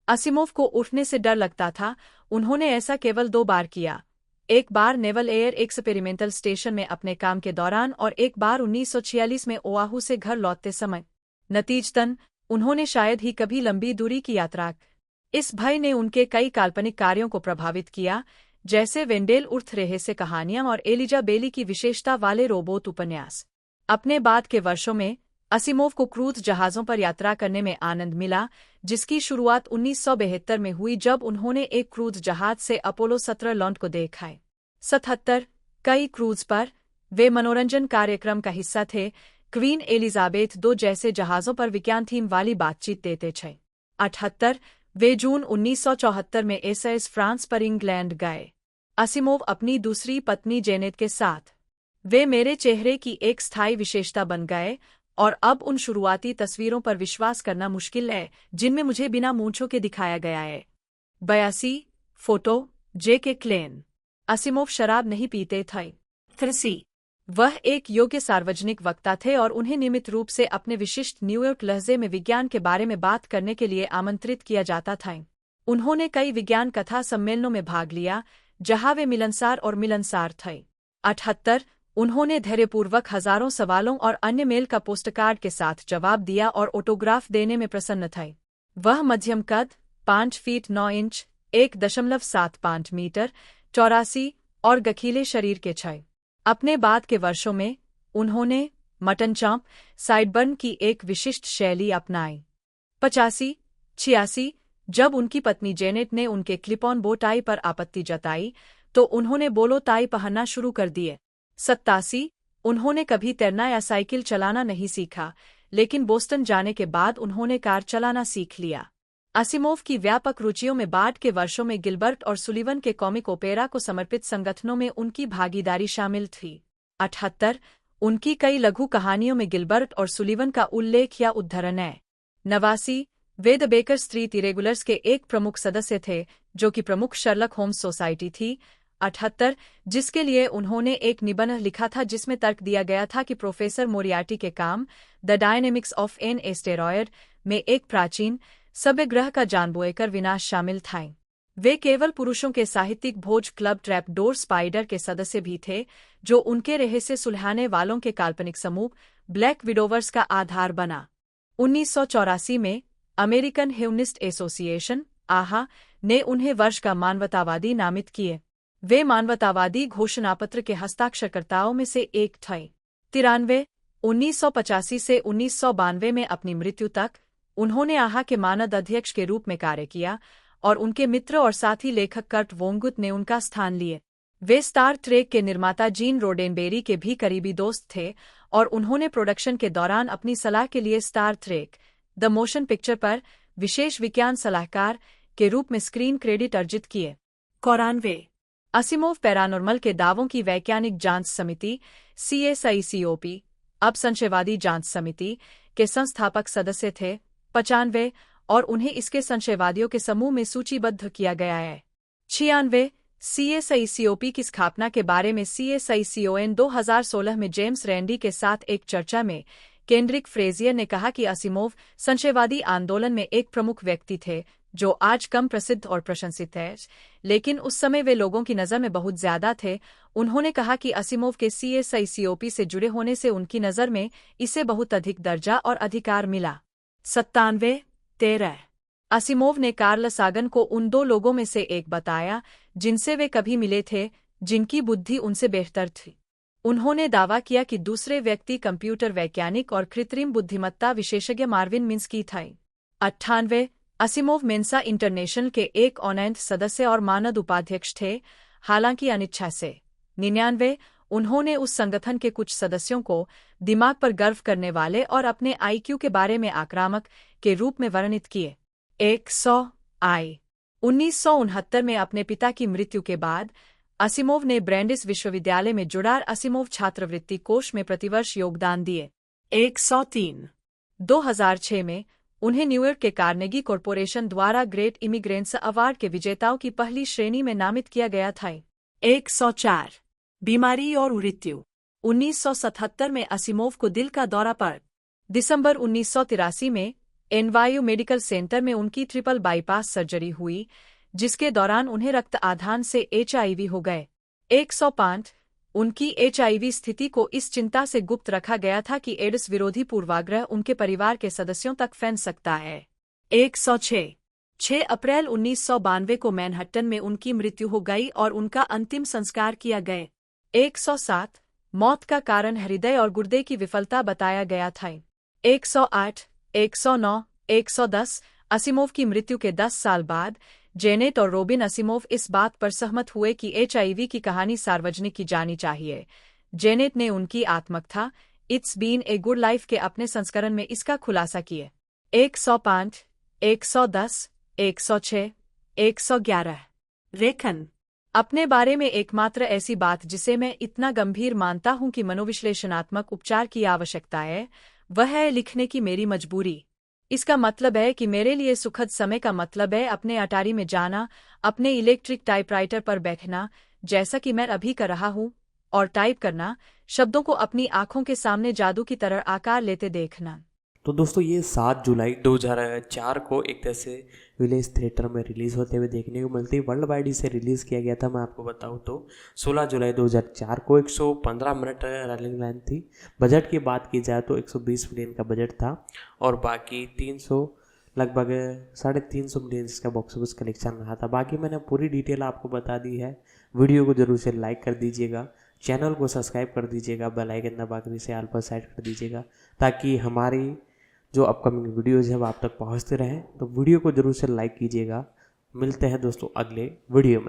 असिमोव को उठने से डर लगता था, उन्होंने ऐसा केवल 2 बार किया, एक बार नेवल एयर एक्सपेरिमेंटल स्टेशन में अपने काम के दौरान और एक बार 1946 में ओआहू से घर लौटते समय। नतीजतन उन्होंने शायद ही कभी लंबी दूरी की यात्रा। इस भय ने उनके कई काल्पनिक कार्यों को प्रभावित किया, जैसे वेंडेल उर्थ रेहे से कहानियां और एलिजा बेली की विशेषता वाले रोबोट उपन्यास। अपने बाद के वर्षों में असिमोव को क्रूज जहाज़ों पर यात्रा करने में आनंद मिला, जिसकी शुरुआत 1972 में हुई जब उन्होंने एक क्रूज जहाज से अपोलो 17 लॉन्च को देखा। 77 कई क्रूज पर वे मनोरंजन कार्यक्रम का हिस्सा थे, क्वीन एलिजाबेथ II जैसे जहाज़ों पर विज्ञान थीम वाली बातचीत देते थे। 78 वे जून 1974 में एसएस फ्रांस पर इंग्लैंड गए, असिमोव अपनी दूसरी पत्नी जेनेट के साथ। वे मेरे चेहरे की एक स्थायी विशेषता बन गए और अब उन शुरुआती तस्वीरों पर विश्वास करना मुश्किल है जिनमें मुझे बिना मूंछों के दिखाया गया है। 82 फोटो जे.के. क्लेन असिमोव शराब नहीं पीते थे। 83 वह एक योग्य सार्वजनिक वक्ता थे और उन्हें नियमित रूप से अपने विशिष्ट न्यूयॉर्क लहजे में विज्ञान के बारे में बात करने के लिए आमंत्रित किया जाता था। उन्होंने कई विज्ञान कथा सम्मेलनों में भाग लिया जहां वे मिलनसार और मिलनसार थे। 78 उन्होंने धैर्यपूर्वक हजारों सवालों और अन्य मेल का पोस्टकार्ड के साथ जवाब दिया और ऑटोग्राफ देने में प्रसन्न थे। वह मध्यम कद 5 फीट 9 इंच 1.75 मीटर 84 और गखीले शरीर के थे। अपने बाद के वर्षों में उन्होंने मटन चॉप साइडबर्न की एक विशिष्ट शैली अपनाई। 85 86 जब उनकी पत्नी जेनेट ने उनके क्लिप-ऑन बो टाई पर आपत्ति जताई तो उन्होंने बोलो टाई पहनना शुरू कर दिए। 87 उन्होंने कभी तैरना या साइकिल चलाना नहीं सीखा, लेकिन बोस्टन जाने के बाद उन्होंने कार चलाना सीख लिया। असिमोव की व्यापक रुचियों में बाद के वर्षों में गिलबर्ट और सुलिवन के कॉमिक ओपेरा को समर्पित संगठनों में उनकी भागीदारी शामिल थी। 78 उनकी कई लघु कहानियों में गिलबर्ट और सुलिवन का उल्लेख या उद्धरण है। 89 way the baker street irregulars के एक प्रमुख सदस्य थे, जो कि प्रमुख शर्लक होम्स सोसाइटी थी। 78 जिसके लिए उन्होंने एक निबंध लिखा था जिसमें तर्क दिया गया था कि प्रोफेसर मोरियार्टी के काम the Dynamics of an Asteroid में एक प्राचीन सभ्य ग्रह का जानबूझकर विनाश शामिल था। वे केवल पुरुषों के साहित्यिक भोज क्लब ट्रैपडोर स्पाइडर के सदस्य भी थे, जो उनके रहस्य सुलझाने वालों के काल्पनिक समूह ब्लैक विडोवर्स का आधार बना। 1984 में अमेरिकन ह्यूमनिस्ट एसोसिएशन आहा ने उन्हें वर्ष का मानवतावादी नामित किए। वे मानवतावादी घोषणापत्र के हस्ताक्षरकर्ताओं में से एक थे। 93 1985 से 1992 में अपनी मृत्यु तक उन्होंने आहा के मानद अध्यक्ष के रूप में कार्य किया और उनके मित्र और साथी लेखक कर्ट वोंगुत ने उनका स्थान लिए। वे स्टार ट्रेक के निर्माता जीन रोडेनबेरी के भी करीबी दोस्त थे और उन्होंने प्रोडक्शन के दौरान अपनी सलाह के लिए star Trek the motion picture पर विशेष विज्ञान सलाहकार के रूप में स्क्रीन क्रेडिट अर्जित किए। 94 असिमोव पैरानॉर्मल के दावों की वैज्ञानिक जांच समिति CSICOP अब संशयवादी जांच समिति के संस्थापक सदस्य थे। 95 और उन्हें इसके संशयवादियों के समूह में सूचीबद्ध किया गया है। 96 CSICOP की स्थापना के बारे में CSICON 2016 में जेम्स रैंडी के साथ एक चर्चा में केंड्रिक फ्रेजियर ने कहा कि असिमोव संशयवादी आंदोलन में एक प्रमुख व्यक्ति थे, जो आज कम प्रसिद्ध और प्रशंसित है, लेकिन उस समय वे लोगों की नज़र में बहुत ज्यादा थे। उन्होंने कहा कि असिमोव के CSICOP से जुड़े होने से उनकी नज़र में इसे बहुत अधिक दर्जा और अधिकार मिला। 97 13 असिमोव ने कार्ल सागन को उन 2 लोगों में से एक बताया जिनसे वे कभी मिले थे, जिनकी बुद्धि उनसे बेहतर थी। उन्होंने दावा किया कि दूसरे व्यक्ति कंप्यूटर वैज्ञानिक और कृत्रिम बुद्धिमत्ता विशेषज्ञ मार्विन मिन्स्की थे। 98 असिमोव मेंसा इंटरनेशनल के एक औनैत सदस्य और मानद उपाध्यक्ष थे, हालांकि अनिच्छा से। 99 उन्होंने उस संगठन के कुछ सदस्यों को दिमाग पर गर्व करने वाले और अपने आईक्यू के बारे में आक्रामक के रूप में वर्णित किए। 100 1969 में अपने पिता की मृत्यु के बाद असिमोव ने ब्रैंडिस विश्वविद्यालय में जुड़ार असिमोव छात्रवृत्ति कोष में प्रतिवर्ष योगदान दिए। 103 2006 में उन्हें न्यूयॉर्क के कार्नेगी कॉरपोरेशन द्वारा ग्रेट इमिग्रेंट्स अवार्ड के विजेताओं की पहली श्रेणी में नामित किया गया था। 104 बीमारी और मृत्यु। 1977 में असिमोव को दिल का दौरा पड़। दिसंबर 1983 में एनवायू मेडिकल सेंटर में उनकी ट्रिपल बाईपास सर्जरी हुई, जिसके दौरान उन्हें रक्त आधान से एचआईवी हो गए। 105 उनकी एचआईवी स्थिति को इस चिंता से गुप्त रखा गया था कि एड्स विरोधी पूर्वाग्रह उनके परिवार के सदस्यों तक फैल सकता है। 106 6 अप्रैल 1992 को मैनहट्टन में उनकी मृत्यु हो गई और उनका अंतिम संस्कार किया गया। 107 मौत का कारण हृदय और गुर्दे की विफलता बताया गया था। 108 109 110 असिमोव की मृत्यु के 10 साल बाद जेनेट और रोबिन असिमोव इस बात पर सहमत हुए कि एचआईवी की कहानी सार्वजनिक की जानी चाहिए। जेनेट ने उनकी आत्मकथा It's Been a Good Life के अपने संस्करण में इसका खुलासा किए। 105 110 106 111 रेखन। अपने बारे में एकमात्र ऐसी बात जिसे मैं इतना गंभीर मानता हूं कि मनोविश्लेषणात्मक उपचार की आवश्यकता है, वह है लिखने की मेरी मजबूरी। इसका मतलब है कि मेरे लिए सुखद समय का मतलब है अपने अटारी में जाना, अपने इलेक्ट्रिक टाइपराइटर पर बैठना, जैसा कि मैं अभी कर रहा हूं, और टाइप करना, शब्दों को अपनी आंखों के सामने जादू की तरह आकार लेते देखना। तो दोस्तों ये 7 जुलाई 2004 को एक तरह से विलेज थिएटर में रिलीज़ होते हुए देखने को मिलती है। वर्ल्ड वाइड इसे रिलीज़ किया गया था, मैं आपको बताऊं तो 16 जुलाई 2004 को। 115 मिनट रनिंग लाइन थी। बजट की बात की जाए तो 120 मिलियन का बजट था और बाकी 300 लगभग 350 मिलियन इसका बॉक्स ऑफिस कलेक्शन रहा था। बाकी मैंने पूरी डिटेल आपको बता दी है। वीडियो को जरूर से लाइक कर दीजिएगा, चैनल को सब्सक्राइब कर दीजिएगा, बेल आइकन दबा कर इसे ऑल पर सेट कर दीजिएगा ताकि हमारी जो अपकमिंग वीडियोज़ है वो आप तक पहुंचते रहें। तो वीडियो को जरूर से लाइक कीजिएगा। मिलते हैं दोस्तों अगले वीडियो में।